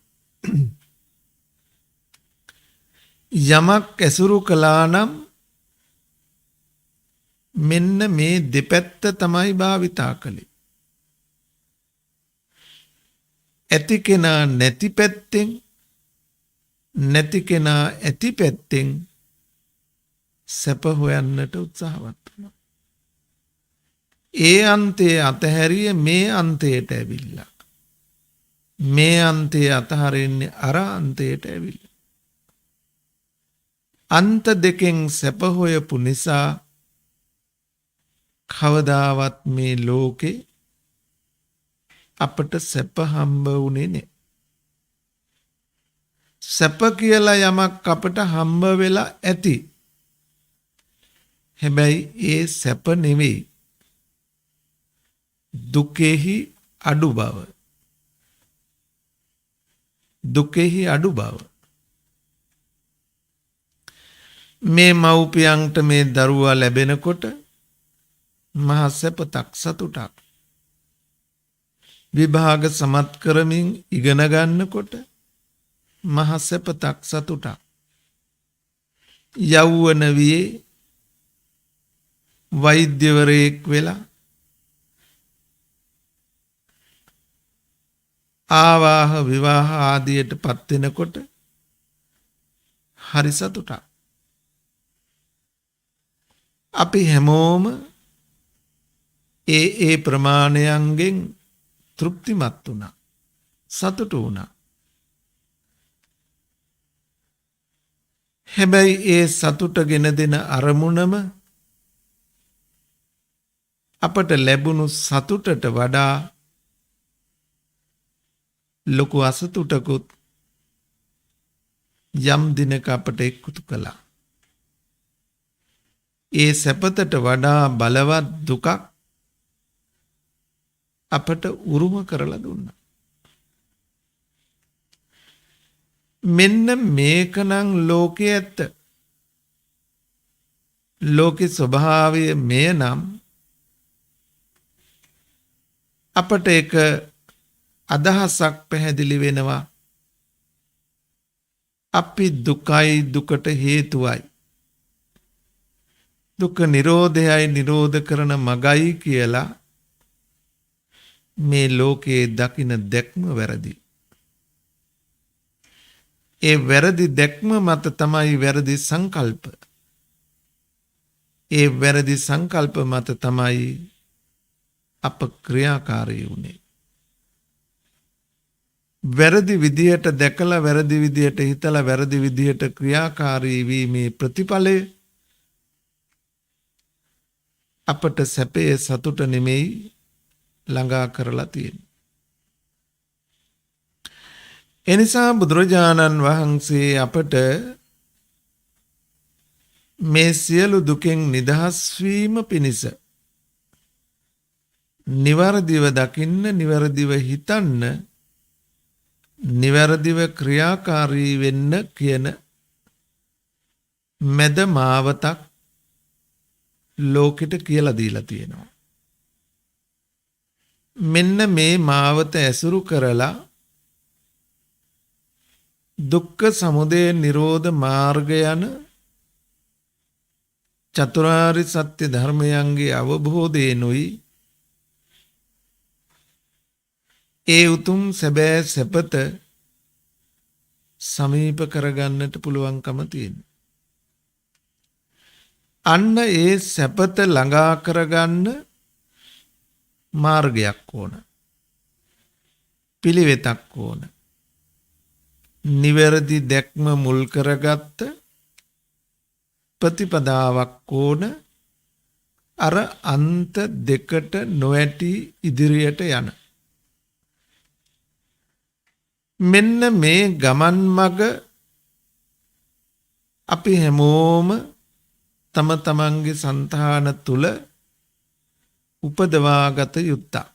යමක් ඇසුරු කළා නම් මෙන්න මේ දෙපැත්ත තමයි භාවිතා කළේ. ඇති කෙනා නැති පැත්තෙන් නැති කෙනා ඇති පැත්තෙන් සැප හොයන්නට උත්සාහවත් වුණා. ඒ අන්තයේ අතහැරිය මේ අන්තයට ඇවිල්ලා. මේ අන්තයේ අතහරින්නේ අර අන්තයට ඇවිල්ලා. අන්ත දෙකෙන් සැප හොයපු නිසා කවදාවත් මේ ලෝකේ අපට සැප හම්බ වුණේ නැහැ. සැප කියලා යමක් අපට හම්බ වෙලා ඇති. හැබැයි ඒ සැප නෙවෙයි. දුකෙහි අඩු බව. දුකෙහි අඩු බව. මේ මව්පියන්ට මේ දරුවා ලැබෙනකොට මහා සැපතක් සතුටක්. විභාග සමත් කරමින් ඉගෙන ගන්නකොට මහා සැපතක් සතුටක්. යෞවන වියේ වෛද්‍යවරයෙක් වෙලා ආවාහ විවාහ ආදියට පත් වෙනකොට හරි සතුටක්. අපි හැමෝම ඒ ප්‍රමාණයන්ගෙන් තෘප්තිමත් වුණා. සතුටු වුණා. හැබැයි ඒ සතුට ගෙන දෙන අරමුණම අපට ලැබුණු සතුටට වඩා ලොකු අසතුටකුත් යම් දිනක අපට එක්කුතු කළා. ඒ සැපතට වඩා බලවත් දුකක් අපට උරුම කරලා දුන්නා. මෙන්න මේකනම් ලෝකයේ ඇත්ත. ලෝකේ ස්වභාවය මෙය නම් අපට එක අදහසක් පැහැදිලි වෙනවා. අපි දුකයි දුකට හේතුවයි. දුක්ඛ නිරෝධයයි නිරෝධ කරන මගයි කියලා මේ ලෝකයේ දකින දැක්ම වැරදි. ඒ වැරදි දැක්ම මත තමයි වැරදි සංකල්ප. ඒ වැරදි සංකල්ප මත තමයි අප ක්‍රියාකාරී වුණේ. වැරදි විදියට දැකලා වැරදි විදියට හිතලා වැරදි විදියට ක්‍රියාකාරී වීමේ ප්‍රතිඵලය අපට සැපේ සතුට නෙමෙයි ළඟා කරලා තියෙන්නේ. එනිසා බුදුරජාණන් වහන්සේ අපට මේ සියලු දුකෙන් නිදහස් වීම පිණිස නිවැරදිව දකින්න, නිවැරදිව හිතන්න, නිවැරදිව ක්‍රියාකාරී වෙන්න කියන මැද මාවතක් ලෝකෙට කියලා දීලා තියෙනවා. මෙන්න මේ මාවත ඇසුරු කරලා දුක්ඛ සමුදය නිරෝධ මාර්ග යන චතුරාර්ය සත්‍ය ධර්මයන්ගේ අවබෝධයෙන්ුයි ඒ උතුම් සැබෑ සැපත සමීප කරගන්නට පුළුවන්කම තියෙනවා. අන්න ඒ සැපත ළඟා කරගන්න මාර්ගයක් ඕන. පිළිවෙතක් ඕන. නිවැරදි දැක්ම මුල් කරගත්ත ප්‍රතිපදාවක් ඕන. අර අන්ත දෙකට නොඇටි ඉදිරියට යන. මෙන්න මේ ගමන් මග අපි හැමෝම තම තමන්ගේ సంతාන තුල උපදවාගත යුත්තක්.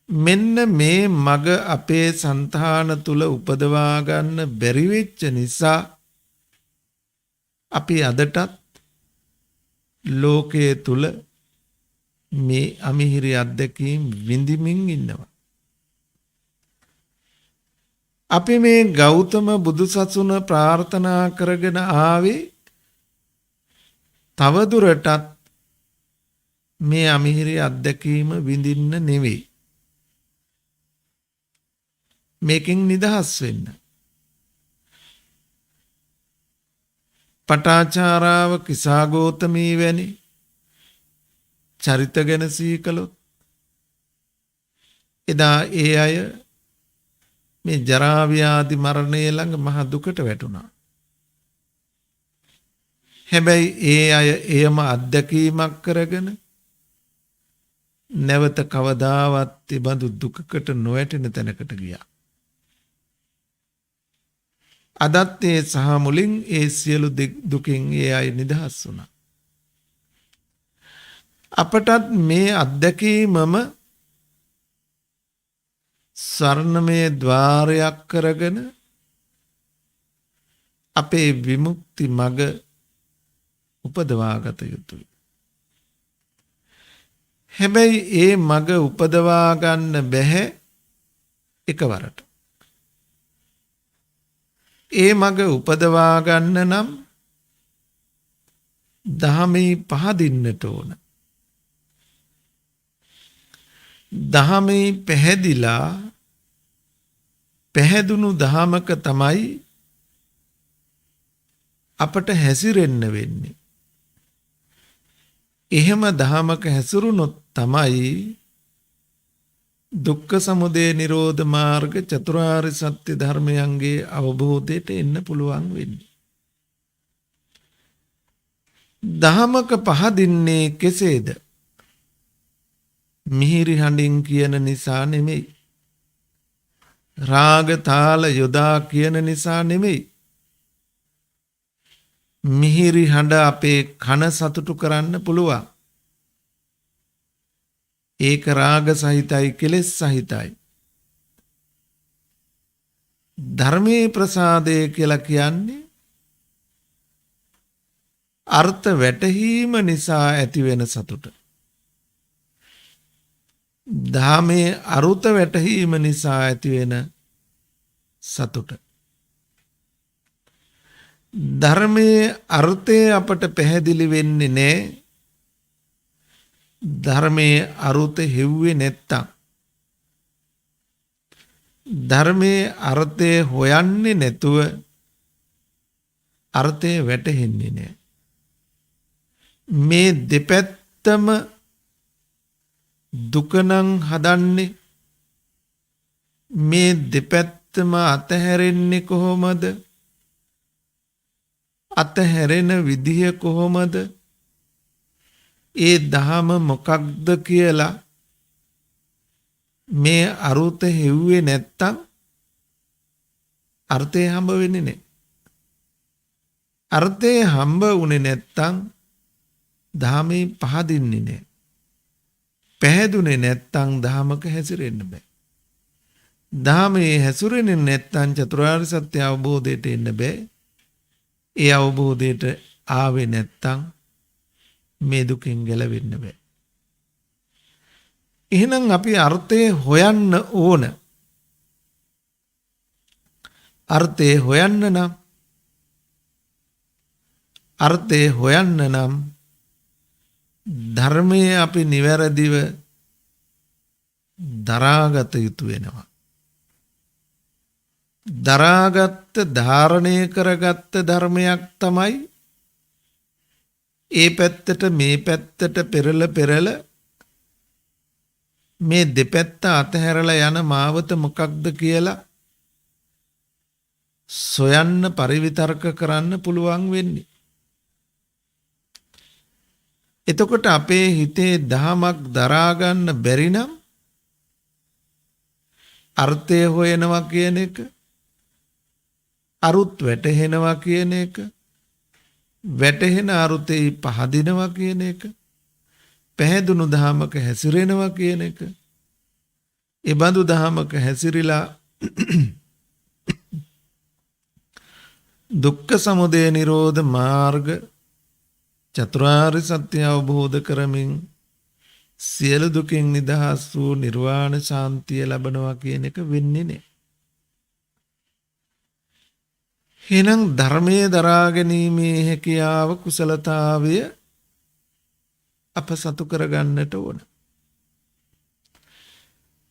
මෙන්න මේ මග අපේ సంతාන තුල උපදවා ගන්න බැරි වෙච්ච නිසා අපි අදටත් ලෝකයේ තුල මේ අමිහිරි අත්දැකීම් විඳිමින් ඉන්නවා. අපි මේ ගෞතම බුදුසසුන ප්‍රාර්ථනා කරගෙන ආවේ තවදුරටත් මේ අමිහිරි අත්දැකීම විඳින්න නෙවෙයි. මේකෙන් නිදහස් වෙන්න. පටාචාරාව කිසాగෝතමී වැනි චරිත ගැන සීකලොත් එදා ඒ අය මේ ජරා ව්‍යාධි මරණය ළඟ මහ දුකට වැටුණා. හැබැයි ඒ අය එයම අත්දැකීමක් කරගෙන නැවත කවදාවත් තිබඳු දුකකට නොවැටෙන තැනකට ගියා. අදත් ඒ සහ මුලින් ඒ සියලු දුකින් ඒ අය නිදහස් වුණා. අපටත් මේ අත්දැකීමම ස්වර්ණමය ద్వාරයක් කරගෙන අපේ විමුක්ති මඟ උපදවාගත යුතුයි. හැබැයි ඒ මඟ උපදවා ගන්න බැහැ එකවරට. ඒ මඟ උපදවා ගන්න නම් දහමේ පහදින්නට ඕන. දහමේ පැහැදිලා පැහැදුණු දහමක තමයි අපට හැසිරෙන්න වෙන්නේ. එහෙම දහමක හැසිරුණොත් තමයි දුක්ඛ සමුදය නිරෝධ මාර්ග චතුරාර්ය සත්‍ය ධර්මයන්ගේ අවබෝධයට එන්න පුළුවන් වෙන්නේ. දහමක පහදින්නේ කෙසේද? මිහිරි හඬින් කියන නිසා නෙමෙයි. රාග තාල යොදා කියන නිසා නෙමෙයි. මිහිරි හඬ අපේ කන සතුටු කරන්න පුළුවන්. ඒක රාග සහිතයි, කෙලෙස් සහිතයි. ධර්මයේ ප්‍රසාදය කියලා කියන්නේ අර්ථ වැටහීම නිසා ඇතිවෙන සතුට. ධාමයේ අරුත වැටහීම නිසා ඇතිවෙන සතුට. ධර්මයේ අර්ථය අපට පැහැදිලි වෙන්නේ නැහැ. ධර්මයේ අරුත හෙව්වේ නැත්තම්. ධර්මයේ අර්ථය හොයන්නේ නැතුව අර්ථය වැටහෙන්නේ නැහැ. මේ දෙපැත්තම දුක නම් හදන්නේ, මේ දෙපැත්තම අතහැරෙන්නේ කොහොමද? අතහැරෙන විදිහ කොහොමද? ඒ දහම මොකක්ද කියලා මේ අරුත හෙව්වේ නැත්තම් අර්ථය හම්බ වෙන්නේ නැහැ. අර්ථය හම්බ වුණේ නැත්තම් දහමේ පහදින්නේ නැහැ. පැහැදුනේ නැත්තම් දහමක හැසිරෙන්න බෑ. දහමේ හැසිරෙන්නේ නැත්තම් චතුරාර්ය සත්‍ය අවබෝධයට එන්න බෑ. ඒ අවබෝධයට ආවේ නැත්තම් මේ දුකෙන් ගැලවෙන්න බෑ. එහෙනම් අපි අර්ථය හොයන්න ඕන. අර්ථය හොයන්න නම් ධර්මයේ අපි නිවැරදිව දරාගත යුතු වෙනවා. දරාගත්ත ධාරණය කරගත්ත ධර්මයක් තමයි ඒ පැත්තට මේ පැත්තට පෙරල මේ දෙපැත්ත අතහැරලා යන මාවත මොකක්ද කියලා සොයන්න පරිවිතර්ක කරන්න පුළුවන් වෙන්නේ. එතකොට අපේ හිතේ දහමක් දරා ගන්න බැරි නම් අර්ථය හොයනවා කියන එක, අරුත් වැටහෙනවා කියන එක, වැටහෙන අරුතේ පහදිනවා කියන එක, පැහැදුණු දහමක හැසිරෙනවා කියන එක, ඒ බඳු දහමක හැසිරිලා දුක්ඛ සමුදය නිරෝධ මාර්ග චතුරාර්ය සත්‍ය අවබෝධ කරමින් සියලු දුකින් නිදහස් වූ නිර්වාණ ශාන්තිය ලබනවා කියන එක වෙන්නේ නැහැ. එහෙනම් ධර්මයේ දරා ගැනීමේ හැකියාව, කුසලතාවය අප සතු කරගන්නට ඕන.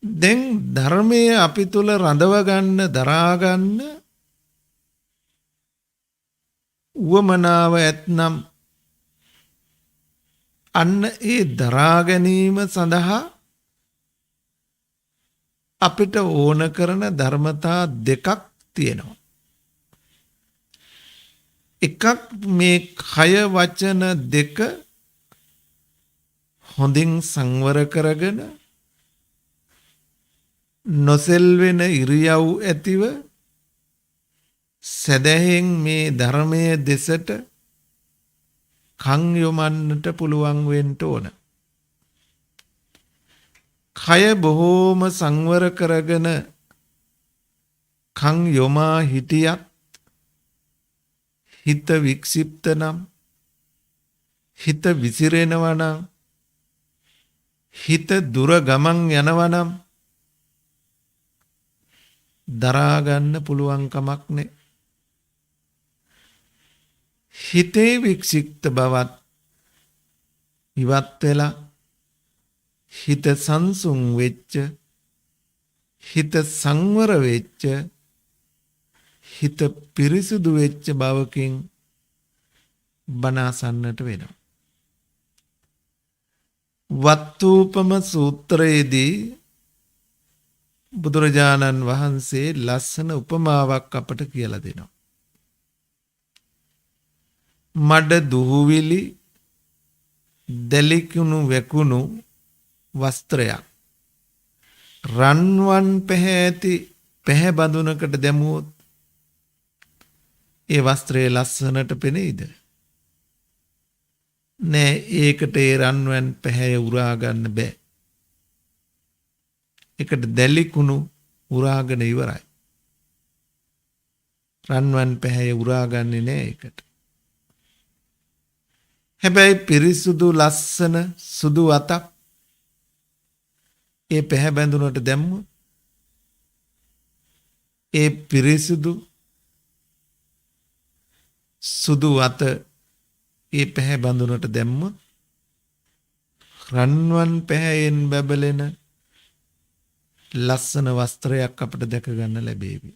දැන් ධර්මයේ අපි තුල රඳව ගන්න, දරා ගන්න උවමනාව ඇතනම් අන්න ඒ දරා ගැනීම සඳහා අපිට ඕන කරන ධර්මතා දෙකක් තියෙනවා. එකක් මේ කය වචන දෙක හොඳින් සංවර කරගෙන නොසෙල්වෙන ඉරියව් ඇතිව සදහෙන් මේ ධර්මයේ දෙසට කන් යොමන්නට පුළුවන් වෙන්න ඕන. කය බොහෝම සංවර කරගෙන කන් යොමා හිටියත් හිත වික්ෂිප්ත නම්, හිත විසිරෙනවා නම්, හිත දුර ගමන් යනවා නම් දරා ගන්න පුළුවන් කමක් නැහැ. හිතේ වික්ෂිප්ත බවත් ඉවත් වෙලා හිත සංසුන් වෙච්ච, හිත සංවර වෙච්ච, හිත පිරිසුදු වෙච්ච බවකින් බණ අසන්නට වෙනවා. වත්තූපම සූත්‍රයේදී බුදුරජාණන් වහන්සේ ලස්සන උපමාවක් අපට කියලා දෙනවා. මඩ දුහුවිලි දැලිකුණු වැකුණු වස්ත්‍රයක් රන්වන් පැහැති පැහැ බඳුනකට දැමුවොත් ඒ වස්ත්‍රය ලස්සනට පෙනෙයිද? නෑ, ඒකට ඒ රන්වන් පැහැය උරා ගන්න බෑ. ඒකට දැලිකුණු උරාගෙන ඉවරයි. රන්වන් පැහැය උරාගන්නේ නෑ ඒකට. හැබැයි පිරිසුදු ලස්සන සුදු අතක් ඒ පැහැ බැඳුනට දැම්මොත් ඒ පිරිසුදු සුදු අත ඒ පැහැ බඳුනට දැම්මොත් රන්වන් පැහැයෙන් බැබලෙන ලස්සන වස්ත්‍රයක් අපට දැක ගන්න ලැබේවි.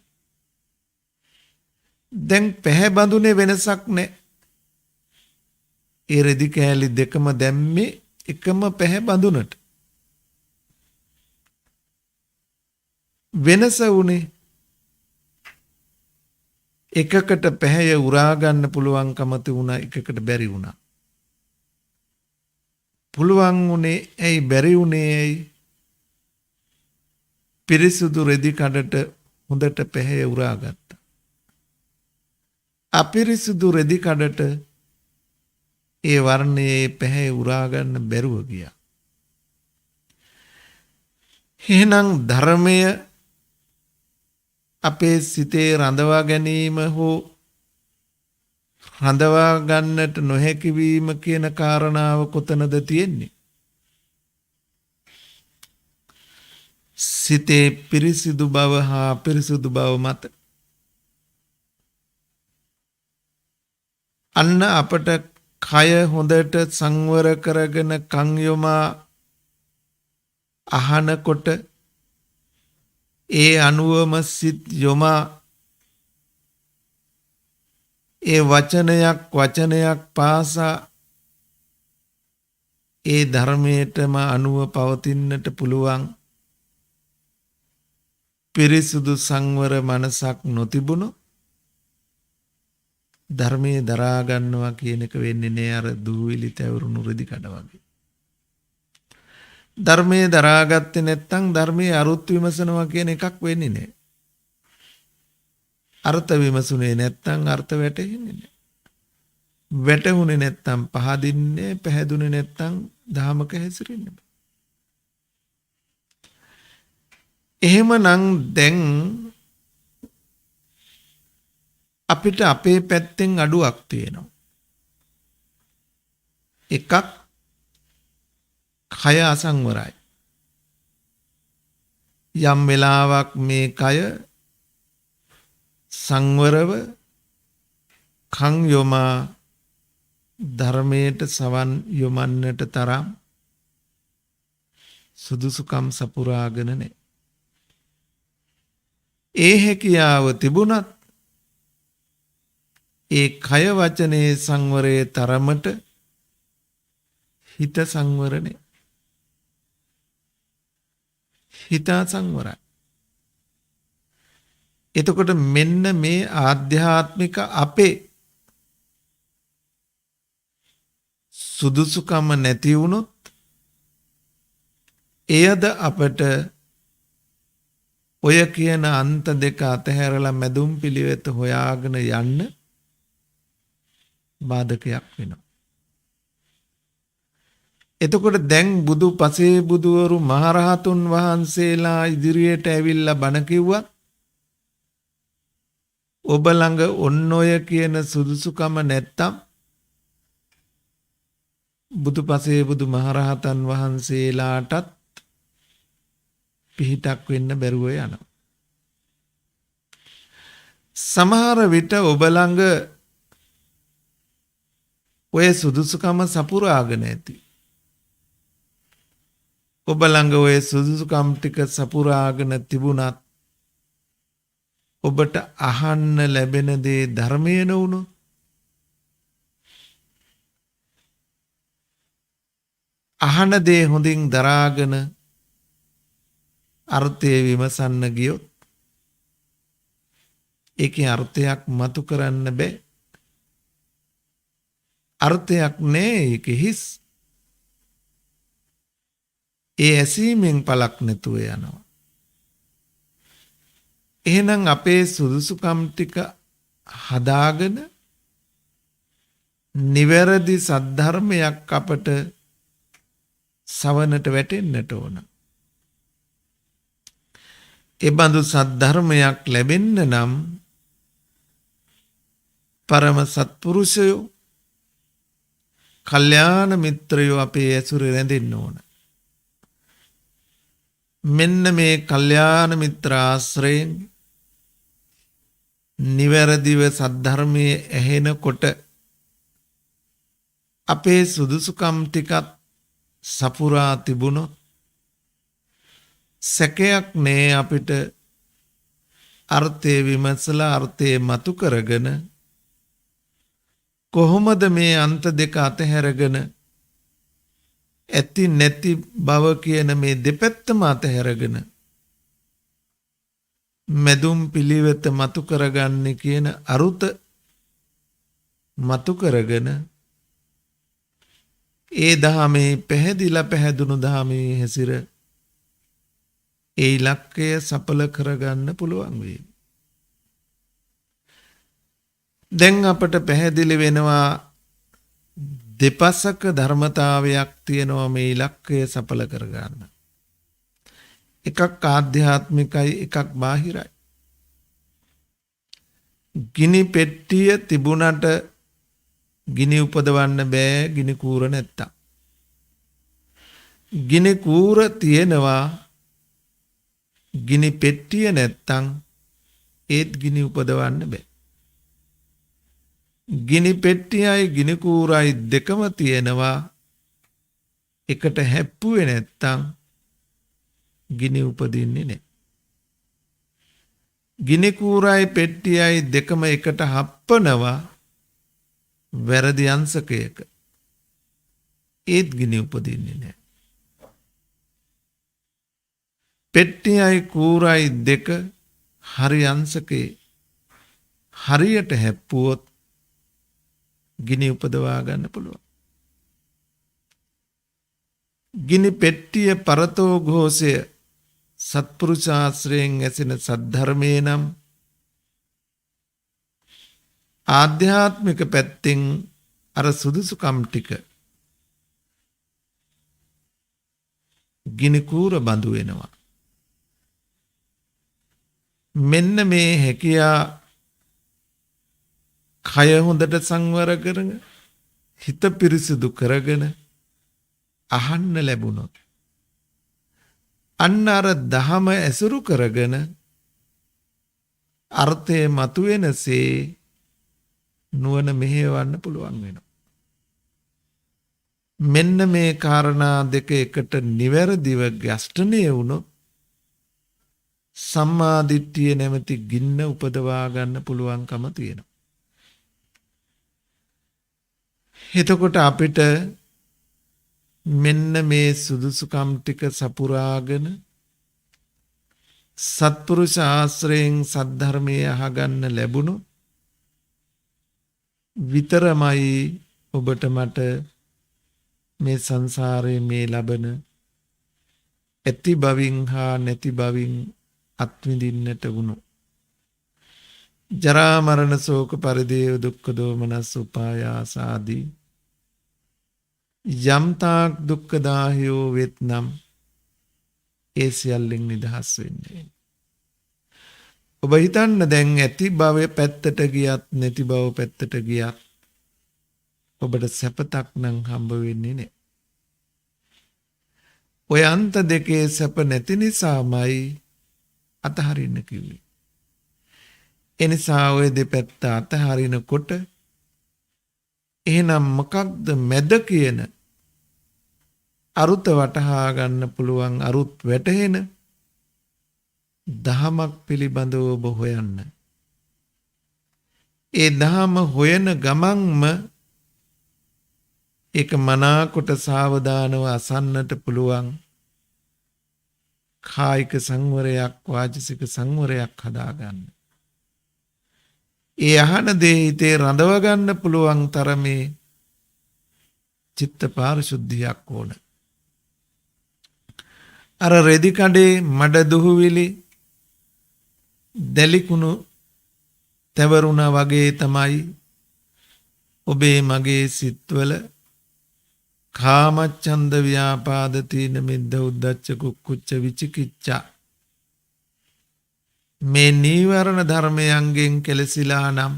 දැන් පැහැ බඳුනේ වෙනසක් නැහැ. ඒ රෙදි කෑලි දෙකම දැම්මේ එකම පැහැ බඳුනට. වෙනස වුණේ එකකට පැහැය උරා ගන්න පුළුවන්කම තිබුණා, එකකට බැරි වුණා. පුළුවන් වුණේ ඇයි, බැරි වුණේ ඇයි? පිරිසුදු රෙදි කඩට හොඳට පැහැය උරා ගත්තා. අපිරිසුදු රෙදි කඩට ඒ වර්ණයේ පැහැය උරා ගන්න බැරුව ගියා. එහෙනම් ධර්මය අපේ සිතේ රඳවා ගැනීම හෝ රඳවා ගන්නට නොහැකි වීම කියන කාරණාව කොතනද තියෙන්නේ? සිතේ පිරිසිදු බව හා පිරිසුදු බව මත. අන්න අපට කය හොඳට සංවර කරගෙන කන් යොමා අහනකොට ඒ අනුවම සිත් යොමා ඒ වචනයක් පාසා ඒ ධර්මයටම අනුව පවතින්නට පුළුවන් පිරිසුදු සංවර මනසක් නොතිබුණු ධර්මයේ දරා ගන්නවා කියන එක වෙන්නේ නෑ අර දූවිලි තැවරුණු රෙදි කඩ වගේ. ධර්මයේ දරාගත්තේ නැත්නම් ධර්මයේ අරුත් විමසනවා කියන එකක් වෙන්නේ නෑ. අර්ථ විමසුනේ නැත්නම් අර්ථ වැටහෙන්නේ නෑ. වැටහුනේ නැත්නම් පහදින්නේ, පැහැදුනේ නැත්නම් ධාමක හැසිරෙන්නේ. එහෙමනම් දැන් අපිට අපේ පැත්තෙන් අඩුවක් තියෙනවා. එකක් කය අසංවරයි. යම් වෙලාවක් මේ කය සංවරව කන් යොමා ධර්මයට සවන් යොමන්නට තරම් සුදුසුකම් සපුරාගෙන නැහැ. ඒ හැකියාව තිබුණත් ඒ කය වචනේ සංවරයේ තරමට හිත සංවරනේ. හිත සංවරයි. එතකොට මෙන්න මේ ආධ්‍යාත්මික අපේ සුදුසුකම නැති වුණොත් එයද අපට ඔය කියන අන්ත දෙක අතහැරලා මැදුම් පිළිවෙත හොයාගෙන යන්න බාධකයක් වෙනවා. එතකොට දැන් බුදු පසේ බුදුවරු මහරහතුන් වහන්සේලා ඉදිරියට ඇවිල්ලා බණ කිව්වත් ඔබ ළඟ ඔන්න ඔය කියන සුදුසුකම නැත්තම් බුදු පසේ බුදු මහරහතන් වහන්සේලාටත් පිහිටක් වෙන්න බැරුව යනවා. සමහර විට ඔබ ළඟ ඔය සුදුසුකම සපුරාගෙන ඇති. ඔබ ළඟ ඔය සුදුසුකම් ටික සපුරාගෙන තිබුණත් ඔබට අහන්න ලැබෙන දේ ධර්මය නොවුණොත් අහන දේ හොඳින් දරාගෙන අර්ථය විමසන්න ගියොත් ඒකේ අර්ථයක් මතු කරන්න බෑ. අර්ථයක් නෑ, ඒක හිස්. ඒ ඇසීමෙන් පළක් නැතුව යනවා. එහෙනම් අපේ සුදුසුකම් ටික හදාගෙන නිවැරදි සද්ධර්මයක් අපට සවනට වැටෙන්නට ඕන. එබඳු සද්ධර්මයක් ලැබෙන්න නම් පරම සත්පුරුෂයෝ කල්යාණ මිත්‍රයෝ අපේ ඇසුරේ රැඳෙන්න ඕන. මෙන්න මේ කල්යාණ මිත්‍ර ආශ්‍රයෙන් නිවැරදිව සද්ධර්මයේ ඇහෙනකොට අපේ සුදුසුකම් ටිකත් සපුරා තිබුණොත් සැකයක් නෑ අපිට අර්ථය විමසලා අර්ථය මතු කරගෙන කොහොමද මේ අන්ත දෙක අතහැරගෙන ඇති නැති බව කියන මේ දෙපැත්තම අතහැරගෙන මැදුම් පිළිවෙත මතු කරගන්නේ කියන අරුත මතු කරගෙන ඒ දහමේ පැහැදිලා පැහැදුණු දහමේ හැසිර ඒ ඉලක්කය සඵල කරගන්න පුළුවන් වෙයි. දැන් අපට පැහැදිලි වෙනවා දෙපසක ධර්මතාවයක් තියෙනවා මේ ඉලක්කය සඵල කරගන්න. එකක් ආධ්‍යාත්මිකයි එකක් බාහිරයි. ගිනි පෙට්ටිය තිබුණට ගිනි උපදවන්න බෑ ගිනි කූර නැත්තම්. ගිනි කූර තියෙනවා ගිනි පෙට්ටිය නැත්තම් ඒත් ගිනි උපදවන්න බෑ. ගිනි පෙට්ටියයි ගිනි කූරයි දෙකම තියෙනවා එකට හැප්පුවේ නැත්තම් ගිනි උපදින්නේ නැහැ. ගිනි කූරයි පෙට්ටියයි දෙකම එකට හප්පනවා වැරදි අංශකයක. ඒත් ගිනි උපදින්නේ නැහැ. පෙට්ටියයි කූරයි දෙක හරි අංශකේ හරියට හැප්පුවොත් ගිනි උපදවා ගන්න පුළුවන්. ගිනි පෙට්ටිය පරතෝ ഘോഷය සත්පුරුෂ ආශ්‍රයෙන් ඇසෙන සද්ධර්මයේ නම් ආධ්‍යාත්මික පැත්තෙන් අර සුදුසුකම් ටික ගිනි කූර බඳු වෙනවා. මෙන්න මේ හැකියා කය හොඳට සංවර කරගෙන හිත පිරිසිදු කරගෙන අහන්න ලැබුණොත් අන්න අර දහම ඇසුරු කරගෙන අර්ථය මතුවෙනසේ නුවණ මෙහෙවන්න පුළුවන් වෙනවා. මෙන්න මේ කාරණා දෙක එකට නිවැරදිව ගැස්ටණය වුණොත් සම්මා දිට්ඨිය නැමැති ගින්න උපදවා ගන්න පුළුවන්කම තියෙනවා. එතකොට අපිට මෙන්න මේ සුදුසුකම් ටික සපුරාගෙන සත්පුරුෂ ආශ්‍රයෙන් සද්ධර්මයේ අහගන්න ලැබුණු විතරමයි ඔබට මට මේ සංසාරයේ මේ ලබන ඇති බවින් හා නැති බවින් අත්විඳින්නට වුණු ජරා මරණ ශෝක පරිදේව දුක්ඛ දෝමනස් උපායාස ආදී යම්තාක් දුක්ඛ දාහයෝ වෙත්නම් ඒ සියල්ලෙන් නිදහස් වෙන්නේ. ඔබ හිතන්න දැන් ඇති බව පැත්තට ගියත් නැති බව පැත්තට ගියත් ඔබට සැපතක් නම් හම්බ වෙන්නේ නැහැ. ඔය අන්ත දෙකේ සැප නැති නිසාමයි අතහරින්න කිව්වේ. එනිසා ඔය දෙපැත්ත අතහරිනකොට එහෙනම් මොකක්ද මැද කියන අරුත වටහා ගන්න පුළුවන් අරුත් වැටහෙන දහමක් පිළිබඳව ඔබ හොයන්න. ඒ දහම හොයන ගමන්ම ඒක මනාකොට සාවධානව අසන්නට පුළුවන් කායික සංවරයක් වාචසික සංවරයක් හදාගන්න. ඒ අහන දේ හිතේ රඳව ගන්න පුළුවන් තරමේ චිත්ත පාරිශුද්ධියක් ඕන. අර රෙදි කඩේ මඩ දුහුවිලි දැලිකුණු තැවරුණා වගේ තමයි ඔබේ මගේ සිත්වල කාමච්ඡන්ද ව්‍යාපාද තීන මිද්ද උද්ධච්ච කුක්කුච්ච විචිකිච්ඡා මේ නීවරණ ධර්මයන්ගෙන් කෙලසිලා නම්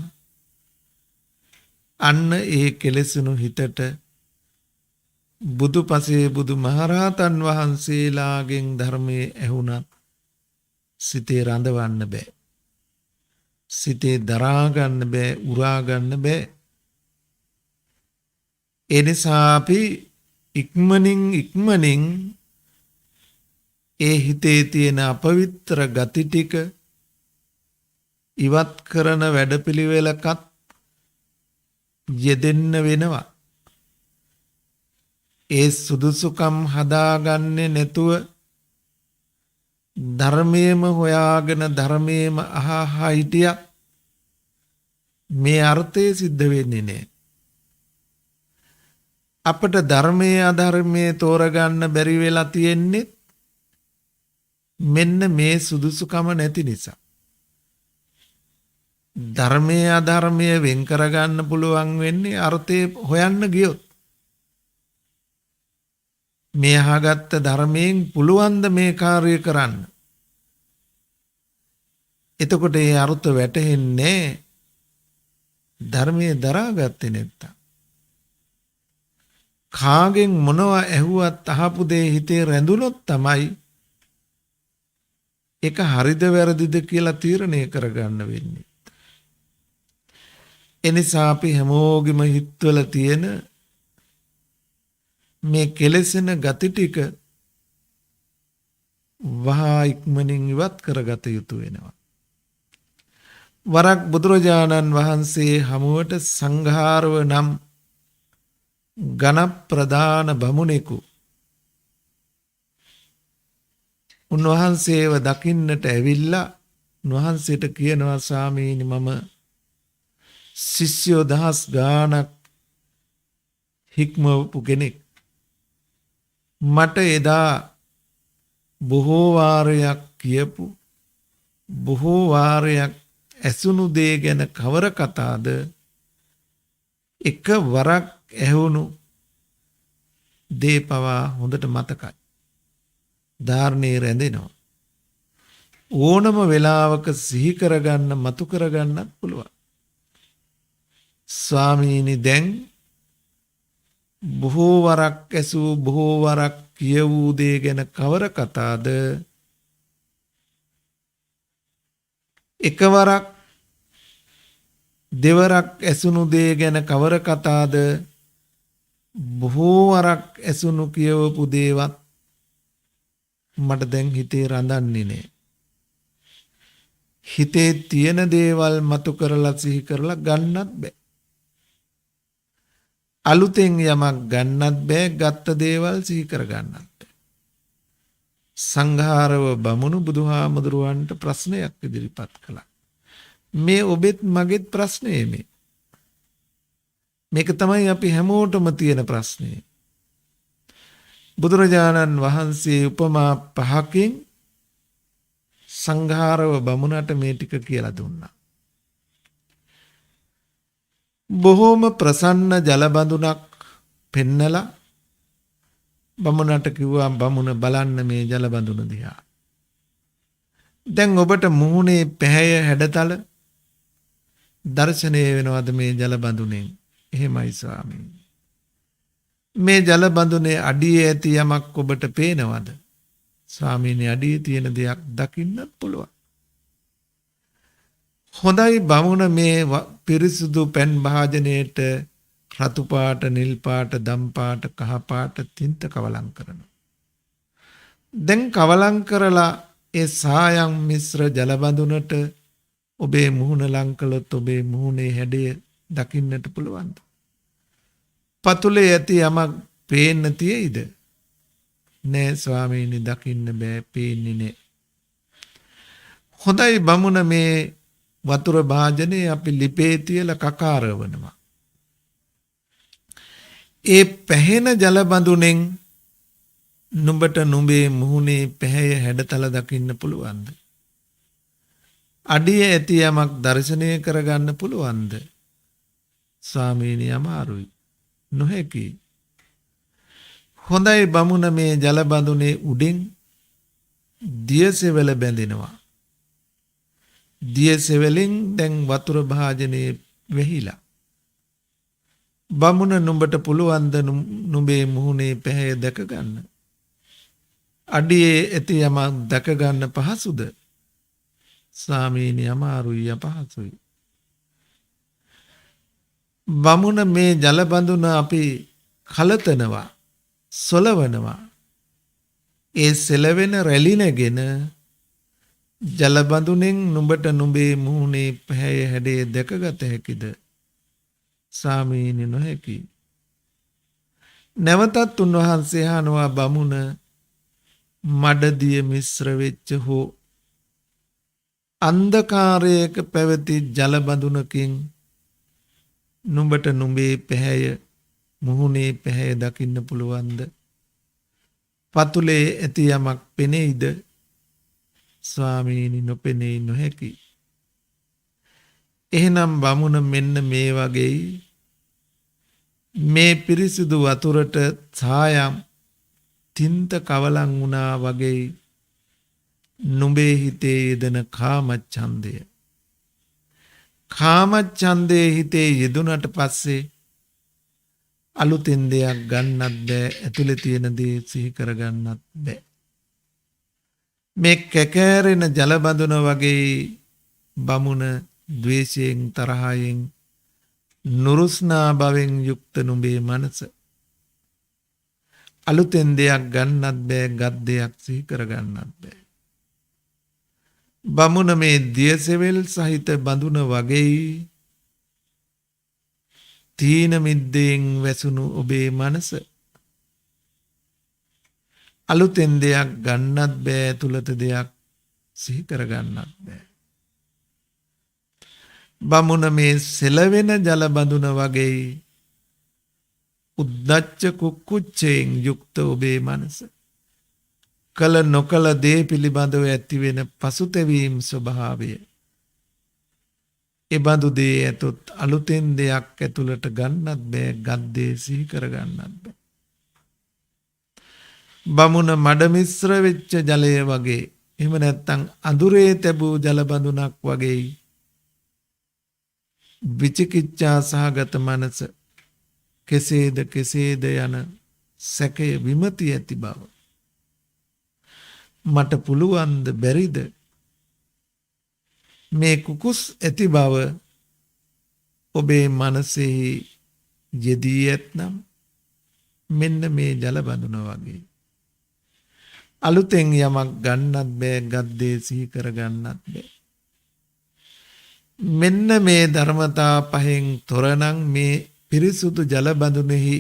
අන්න ඒ කෙලසුණු හිතට බුදුපසේ බුදු මහරහතන් වහන්සේලාගෙන් ධර්මයේ ඇහුණත් සිතේ රඳවන්න බෑ. සිතේ දරා ගන්න බෑ, උරා ගන්න බෑ. ඒ නිසා අපි ඉක්මනින් ඒ හිතේ තියෙන අපවිත්‍ර ගති ටික ඉවත් කරන වැඩපිළිවෙලකත් යෙදෙන්න වෙනවා. ඒ සුදුසුකම් හදාගන්නේ නැතුව ධර්මයේම හොයාගෙන ධර්මයේම අහහා හිටියත් මේ අර්ථය සිද්ධ වෙන්නේ නැහැ. අපට ධර්මයේ අධර්මයේ තෝරගන්න බැරි වෙලා තියෙන්නේ මෙන්න මේ සුදුසුකම නැති නිසා. ධර්මයේ අධර්මයේ වෙන් කරගන්න පුළුවන් වෙන්නේ අර්ථය හොයන්න ගියොත්. මේ අහගත්ත ධර්මයෙන් පුළුවන් ද මේ කාර්යය කරන්න. එතකොට ඒ අර්ථ වැටහෙන්නේ ධර්මයේ දරාගත්තේ නැත්තම්. කාගෙන් මොනවා ඇහුවත් අහපු දේ හිතේ රැඳුනොත් තමයි ඒක හරිද වැරදිද කියලා තීරණය කරගන්න වෙන්නේ. එනිසා අපි හැමෝගෙම හිතවල තියෙන මේ කෙලෙසෙන ගති ටික වහා ඉක්මනින් ඉවත් කරගත යුතු වෙනවා. වරක් බුදුරජාණන් වහන්සේ හමුවට සංඝාරව නම් ඝන ප්‍රදාන බමුණෙකු උන්වහන්සේව දකින්නට ඇවිල්ලා උන්වහන්සේට කියනවා ස්වාමීනි මම ශිෂ්‍යෝ දහස් ගාණක් හික්මවපු කෙනෙක්. මට එදා බොහෝ වාරයක් කියපු බොහෝ වාරයක් ඇසුණු දේ ගැන කවර කතාද එක වරක් ඇහුණු දේ පවා හොඳට මතකයි. ධාරණේ රැඳෙනවා. ඕනම වෙලාවක සිහි කරගන්න මතු කරගන්නත් පුළුවන්. ස්වාමීනි දැන් බොහෝ වරක් ඇසූ බොහෝ වරක් කියවූ දේ ගැන කවර කතාද එකවරක් දෙවරක් ඇසුණු දේ ගැන කවර කතාද බොහෝ වරක් ඇසුණු කියවපු දේවත් මට දැන් හිතේ රඳන්නේ නෑ. හිතේ තියෙන දේවල් මතු කරලා සිහි කරලා ගන්නත් බෑ. අලුතෙන් යමක් ගන්නත් බෑ, ගත්ත දේවල් සිහි කර ගන්නත් බෑ. සංඝාරව බමුණු බුදුහාමුදුරුවන්ට ප්‍රශ්නයක් ඉදිරිපත් කළා. මේ ඔබෙත් මගෙත් ප්‍රශ්නේ මේ. මේක තමයි අපි හැමෝටම තියෙන ප්‍රශ්නේ. බුදුරජාණන් වහන්සේ උපමා 5කින් සංඝාරව බමුණට මේ ටික කියලා දුන්නා. බොහෝම ප්‍රසන්න ජලබඳුනක් පෙන්නලා බමුණට කිව්වා බමුණ බලන්න මේ ජලබඳුන දිහා. දැන් ඔබට මුහුණේ පැහැය හැඩතල දර්ශනය වෙනවද මේ ජලබඳුනෙන්? එහෙමයි ස්වාමීනි. මේ ජලබඳුනේ අඩියේ ඇති යමක් ඔබට පේනවද? ස්වාමීනි අඩියේ තියෙන දෙයක් දකින්නත් පුළුවන්. හොඳයි බමුණ මේ පිරිසුදු පැන් භාජනයේට රතු පාට, නිල් පාට, දම් පාට, කහ පාට තින්ත කවලම් කරනවා. දැන් කවලම් කරලා ඒ සායම් මිශ්‍ර ජලබඳුනට ඔබේ මුහුණ ලං කළොත් ඔබේ මුහුණේ හැඩය දකින්නට පුළුවන්ද? පතුලේ ඇති යමක් පේන්න තියෙයිද? නෑ ස්වාමීනි දකින්න බෑ, පේන්නේ නෑ. හොඳයි බමුණ මේ වතුර භාජනයේ අපි ලිපේ තියලා කකාරවනවා. ඒ පැහෙන ජලබඳුනෙන් නුඹට නුඹේ මුහුණේ පැහැය හැඩතල දකින්න පුළුවන්ද? අඩිය ඇති යමක් දර්ශනය කරගන්න පුළුවන්ද? ස්වාමීනි අමාරුයි, නොහැකි. හොඳයි බමුණ මේ ජලබඳුනේ උඩින් දියසෙවල බැඳෙනවා. දියසෙවලින් දැන් වතුර භාජනයේ වැහිලා. බමුණ නුඹට පුළුවන් ද නුඹේ මුහුණේ පැහැය දැක ගන්න? අඩියේ ඇති යමක් දැක ගන්න පහසුද? ස්වාමීනි අමාරුයි අපහසුයි. බමුණ මේ ජල බඳුන අපි කලතනවා, සොලවනවා. ඒ සෙලවෙන රැලිනගෙන ජල බඳුනෙන් නුඹට නුඹේ මුහුණේ පැහැය හැඩේ දැකගත හැකිද? ස්වාමීනි නොහැකි. නැවතත් උන්වහන්සේ අහනවා බමුණ මඩදිය මිශ්‍ර වෙච්ච හෝ අන්ධකාරයක පැවති ජල බඳුනකින් නුඹට නුඹේ පැහැය මුහුණේ පැහැය දකින්න පුළුවන්ද? පතුලේ ඇති යමක් පෙනෙයිද? ස්වාමීනි නොපෙනෙයි නොහැකි. එහෙනම් බමුණ මෙන්න මේ වගේ මේ පිරිසිදු වතුරට සායම් තින්ත කවලං වුණා වගේ නුඹේ හිතේ යෙදෙන කාමච්ඡන්දය. කාමච්ඡන්දේ හිතේ යෙදුනට පස්සේ අලුතෙන් දෙයක් ගන්නත් බෑ, ඇතුලේ තියෙන දේ සිහි කරගන්නත් බෑ. මේ කැකෑරෙන ජල බඳුන වගේ බමුණ ද්වේෂයෙන් තරහයෙන් නුරුස්නා භවෙන් යුක්ත නුඹේ මනස. අලුතෙන් දෙයක් ගන්නත් බෑ, ගත් දෙයක් සිහි කරගන්නත් බෑ. බමුණ මේ දියසෙවල් සහිත බඳුන වගේ තීන මිද්දෙන් වැසුණු ඔබේ මනස. අලුතෙන් දෙයක් ගන්නත් බෑ, තුලත දෙයක් සිහි කරගන්නත් බෑ. බමුණ මේ සෙලවෙන ජල බඳුන වගේ උද්දච්ච කුක්කුච්චයෙන් යුක්ත ඔබේ මනස. කල නොකල දේ පිළිබඳව ඇතිවෙන පසුතැවීම් ස්වභාවය. එබඳු දේ ඇතොත් අලුතෙන් දෙයක් ඇතුළට ගන්නත් බෑ, ගත් දේ සිහි කරගන්නත් බෑ. බමුණ මඩ මිශ්‍ර වෙච්ච ජලය වගේ, එහෙම නැත්නම් අඳුරේ තැබූ ජල බඳුනක් වගේ විචිකිච්ඡා සහගත මනස කෙසේද යන සැකය විමති ඇති බව. මට පුළුවන්ද බැරිද? මේ කුකුස් ඇති බව ඔබේ මනසෙහි යෙදී ඇත්නම් මෙන්න මේ ජල බඳුන වගේ. අලුතෙන් යමක් ගන්නත් බෑ, ගද්දේ සිහි කරගන්නත් බෑ. මෙන්න මේ ධර්මතා පහෙන් තොරනම් මේ පිරිසුදු ජල බඳුනෙහි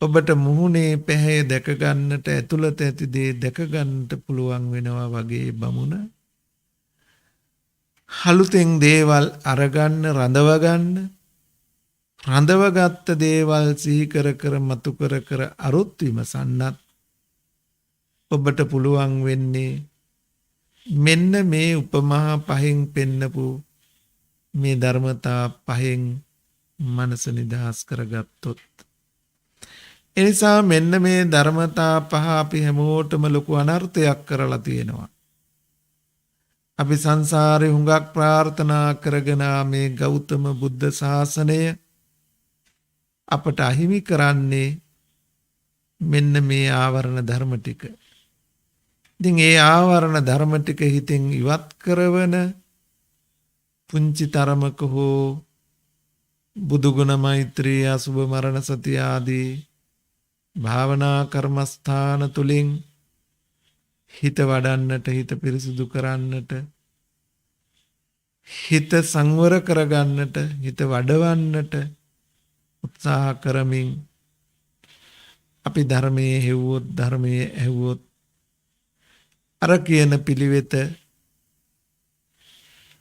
ඔබට මුහුණේ පැහැය දැක ගන්නට, ඇතුළත ඇති දේ දැක ගන්නට පුළුවන් වෙනවා වගේ බමුණ අලුතෙන් දේවල් අරගන්න, රඳවගත්ත දේවල් සිහි කර මතු කර අරුත් විමසන්නත් ඔබට පුළුවන් වෙන්නේ මෙන්න මේ උපමා පහෙන් පෙන්නපු මේ ධර්මතා පහෙන් මනස නිදහස් කරගත්තොත්. එනිසා මෙන්න මේ ධර්මතා පහ අපි හැමෝටම ලොකු අනර්ථයක් කරලා තියෙනවා. අපි සංසාරේ හුඟක් ප්‍රාර්ථනා කරගෙන මේ ගෞතම බුද්ධ ශාසනය අපට අහිමි කරන්නේ මෙන්න මේ ආවරණ ධර්ම ටික. ඉතින් ඒ ආවරණ ධර්ම ටික හිතෙන් ඉවත් කරවන පුංචි තරමක හෝ බුදුගුණ මෛත්‍රී අසුභ මරණ සති ආදී භාවනා කර්මස්ථාන තුලින් හිත වඩන්නට, හිත පිරිසුදු කරන්නට, හිත සංවර කරගන්නට, හිත වඩවන්නට උත්සාහ කරමින් අපි ධර්මයේ හෙව්වොත්, ධර්මයේ ඇහුවොත් අර කියන පිළිවෙත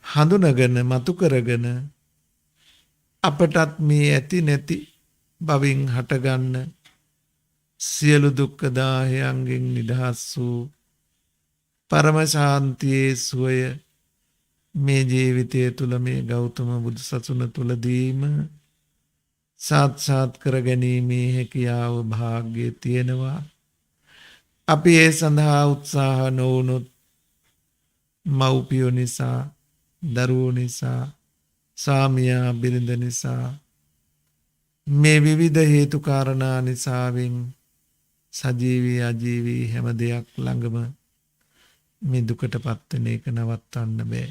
හඳුනගෙන මතු කරගෙන අපටත් මේ ඇති නැති බවින් හටගන්න සියලු දුක්ඛ දාහයන්ගෙන් නිදහස් වූ පරම ශාන්තියේ සුවය මේ ජීවිතය තුළ, මේ ගෞතම බුදු සසුන තුළදීම සාත්සාත් කර ගැනීමේ හැකියාව භාග්‍යය තියෙනවා. අපි ඒ සඳහා උත්සාහ නොවුනොත් මව්පියෝ නිසා, දරුවෝ නිසා, සාමියා බිරිඳ නිසා, මේ විවිධ හේතු කාරණා නිසාවෙන් සජීවී අජීවී හැම දෙයක් ළඟම මේ දුකටපත් වෙන එක නවත්තන්න බෑ.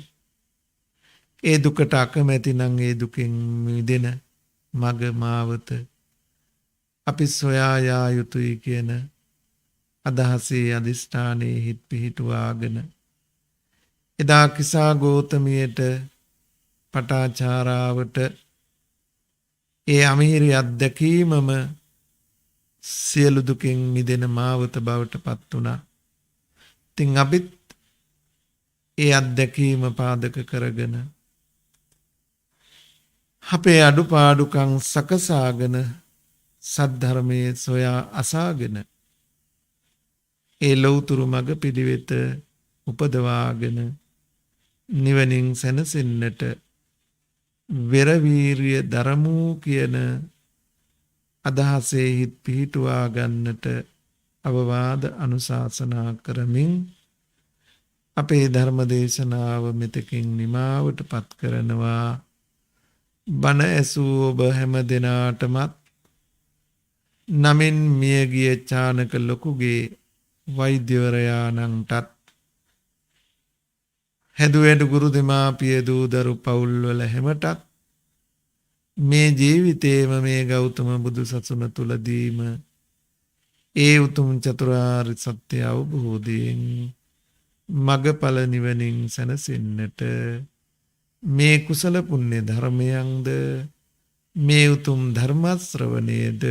ඒ දුකට අකමැති නම් ඒ දුකෙන් මිදෙන මග මාවත අපි සොයා යා යුතුයි කියන අදහසේ අදිෂ්ඨානයේ හිත් පිහිටුවාගෙන එදා කිසා ගෝතමියට පටාචාරාවට ඒ අමිහිරි අත්දැකීමම සියලු දුකින් මිදෙන මාවත බවට පත් වුණා. ඉතින් අපිත් ඒ අත්දැකීම පාදක කරගෙන අපේ අඩුපාඩුකම් සකසාගෙන සද්ධර්මයේ සොයා අසාගෙන ඒ ලෞතුරු මඟ පිළිවෙත උපදවාගෙන නිවනින් සැනසෙන්නට වෙරවීරිය දරමු කියන අදහසේ හිත් පිහිටුවා ගන්නට අවවාද අනුශාසනා කරමින් අපේ ධර්ම දේශනාව මෙතකින් නිමාවට පත් කරනවා. බණ ඇසූ ඔබ හැම දෙනාටමත් නමින් මියගිය චානක ලොකුගේ වෛද්‍යවරයාණන්ටත් හැදුවැඩු ගුරු දෙමාපිය දූ දරු පවුල්වල හැමටත් මේ ජීවිතේම මේ ගෞතම බුදු සසුන තුලදීම ඒ උතුම් චතුරාර්ය සත්‍ය අවබෝධයෙන් මගඵල නිවනින් සැනසෙන්නට මේ කුසල පුණ්‍ය ධර්මයන්ද මේ උතුම් ධර්ම ශ්‍රවණයේද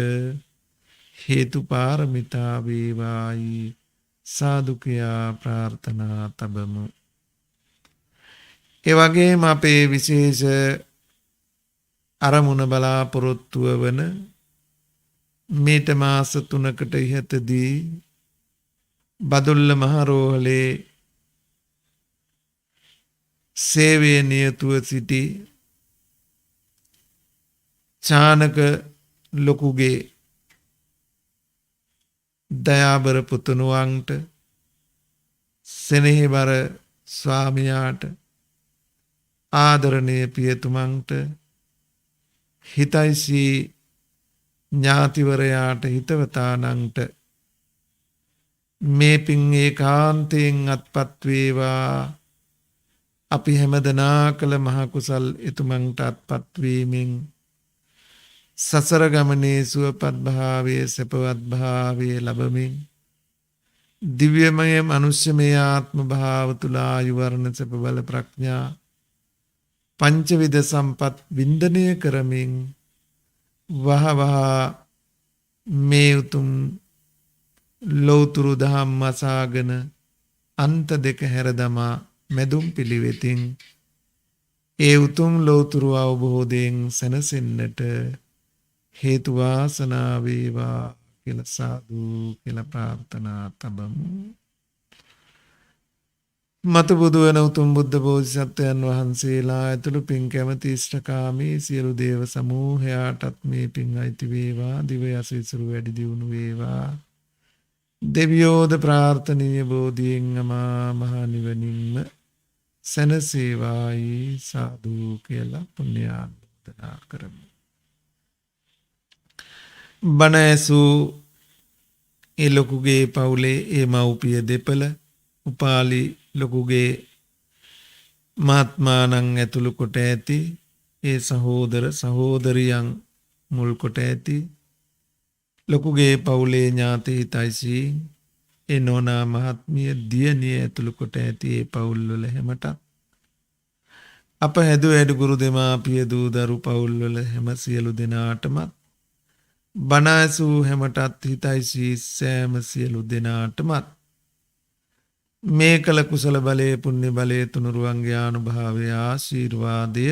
හේතු පාරමිතා වේවායි සාදු කියා ප්‍රාර්ථනා තබමු. ඒ වගේම අපේ විශේෂ අරමුණ බලාපොරොත්තුව වන මීට මාස 3කට ඉහතදී බදුල්ල මහරෝහලේ සේවයේ නියතුව සිටි චානක ලොකුගේ දයාබර පුතුණුවන්ට සෙනෙහබර ස්වාමියාට ආදරණීය පියතුමන්ට හිතයිසී ඥාතිවරයාට හිතවතානන්ට මේ පින් ඒකාන්තයෙන් අත්පත් වේවා. අපි හැමදෙනා කළ මහ කුසල් එතුමන්ට අත්පත් වීමෙන් සසර ගමනේ සුවපත් භාවයේ සැපවත් භාවයේ ලැබමින් දිව්‍යමය මනුෂ්‍යමය ආත්ම භාව තුල ආයු වර්ණ සැප බල ප්‍රඥා පංචවිද සම්පත් වින්දනය කරමින් වහවහ මේ උතුම් ලෞතුරු දහම් අසාගෙන අන්ත දෙක හැර දමා මෙදුම් පිළිවෙතින් ඒ උතුම් ලෞතුරු අවබෝධයෙන් සැනසෙන්නට හේතු වාසනා වේවා කියලා සාදු කියලා ප්‍රාර්ථනා තබමු. මතු බුදු වෙන උතුම් බුද්ධ බෝධිසත්වයන් වහන්සේලා ඇතුළු පින් කැමති ඉෂ්ඨකාමී සියලු දේව සමූහයාටත් මේ පින් අයිති වේවා. දිව යසීසුරු වැඩි දියුණු වේවා. දෙවියෝද ප්‍රාර්ථනීය බෝධියෙන් අමා මහ නිවනින්ම සැනසේවායි සාදු කියලා පුණ්‍යානුමෝදනා කරමු. බණ ඇසූ ඒ ලොකුගේ පවුලේ ඒ මව්පිය දෙපළ උපාලි ලොකුගේ මහත්මානන් ඇතුළු කොට ඇති ඒ සහෝදර සහෝදරියන් මුල් කොට ඇති ලොකුගේ පවුලේ ඥාති හිතයිසී ඒ නෝනා මහත්මිය දියණිය ඇතුළු කොට ඇති ඒ පවුල්වල හැමටත් අප හැදු වැඩු ගුරු දෙමාපිය දූ දරු පවුල්වල හැම සියලු දෙනාටමත් බණ ඇසූ හැමටත් හිතයිසී සෑම සියලු දෙනාටමත් මේ කළ කුසල බලයේ පුණ්‍ය බලයේ තුනුරුවන්ගේ ආනුභාවයේ ආශිර්වාදය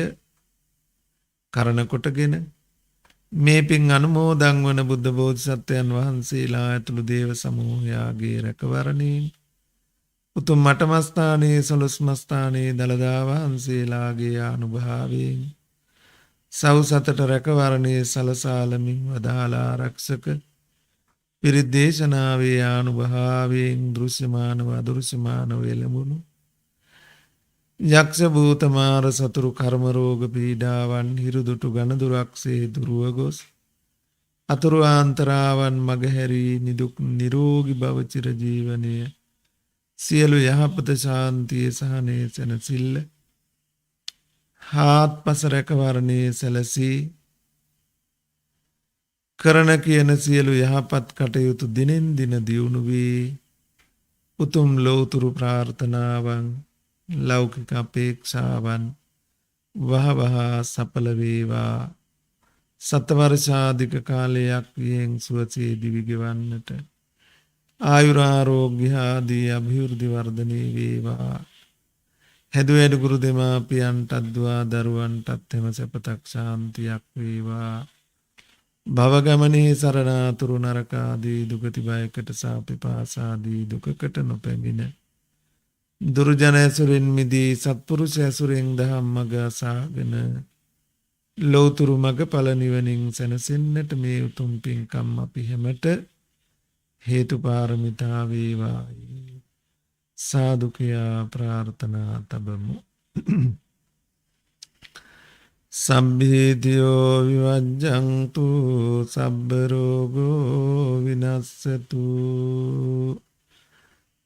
කරන කොටගෙන මේ පින් අනුමෝදන් වන බුද්ධ බෝධිසත්වයන් වහන්සේලා ඇතුළු දේව සමූහයාගේ රැකවරණයෙන් උතුම් මඨමස්ථානයේ සොළොස්මස්ථානයේ දළදා වහන්සේලාගේ ආනුභාවයෙන් සව්සතට රැකවරණයේ සලසාලමින් වදාලා ආරක්ෂක පිරිත් දේශනාවේ ආනුභාවයෙන් දෘශ්‍යමානව අදෘශ්‍යමානව එළඹුණු යක්ෂ භූත මාර සතුරු කර්ම රෝග පීඩාවන් හිරුදුටු ගණදුරක්සේ දුරුව ගොස් අතුරු ආන්තරාවන් මගහැරී නිදුක් නිරෝගී භව චිර ජීවනය සියලු යහපත ශාන්තිය සහනේ සැනසිල්ල හාත්පස රැකවරණයේ සැලසී කරන කියන සියලු යහපත් කටයුතු දිනෙන් දින දියුණු වී උතුම් ලෝතුරු ප්‍රාර්ථනාවන් ලෞකික අපේක්ෂාවන් වහවහා සඵල වේවා සතවර්ෂාධික කාලයක් වියෙන් සුවසේ දිවි ගෙවන්නට ආයුරාරෝග්‍ය ආදී අභිවෘද්ධි වර්ධනය වේවා හැදු වැඩ ගුරු දෙමාපියන්ටත් දුවා දරුවන්ටත් එම සැපතක් ශාන්තියක් වේවා භවගමනේ සරණාතුරු නරකාදී දුගති බයකට සාපිපාසාදී දුකකට නොපැමිණ දුර්ජන ඇසුරෙන් මිදී සත්පුරුෂ ඇසුරෙන් දහම් මඟ අසාගෙන ලෝතුරු මඟ ඵල නිවනින් සැනසෙන්නට මේ උතුම් පින්කම් අපි හැමට හේතු පාරමිතා වේවායි සාදු කියා ප්‍රාර්ථනා තබමු. සම්භීතියෝ විවජ්ජන්තු සබ්බ රෝගෝ විනස්සතු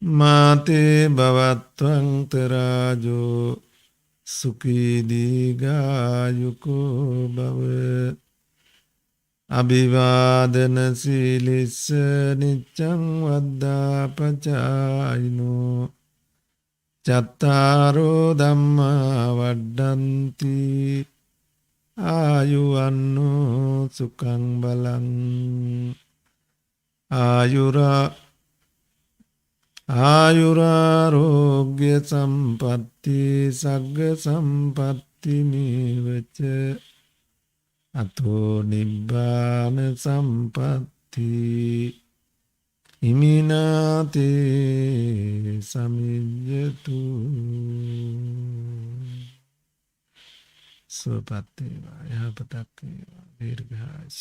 මාතේ භවත්වං තරාජෝ සුඛී දීඝායුකෝ භව අභිවාදන සීලිස්ස නිච්ඡං වද්දාපචායිනෝ චත්තාරෝ ධම්මා වඩ්ඩන්ති ආයුවන්නෝ සුඛං බලං ආයුරාරෝග්‍ය සම්පatti සග්ග සම්පatti මේවච අතෝ නිබ්බාන සම්පatti ඉමිනාතේ සමිඤ්ඤතු සුවපත් වේවා යහපතක් වේවා දීර්ඝායුෂ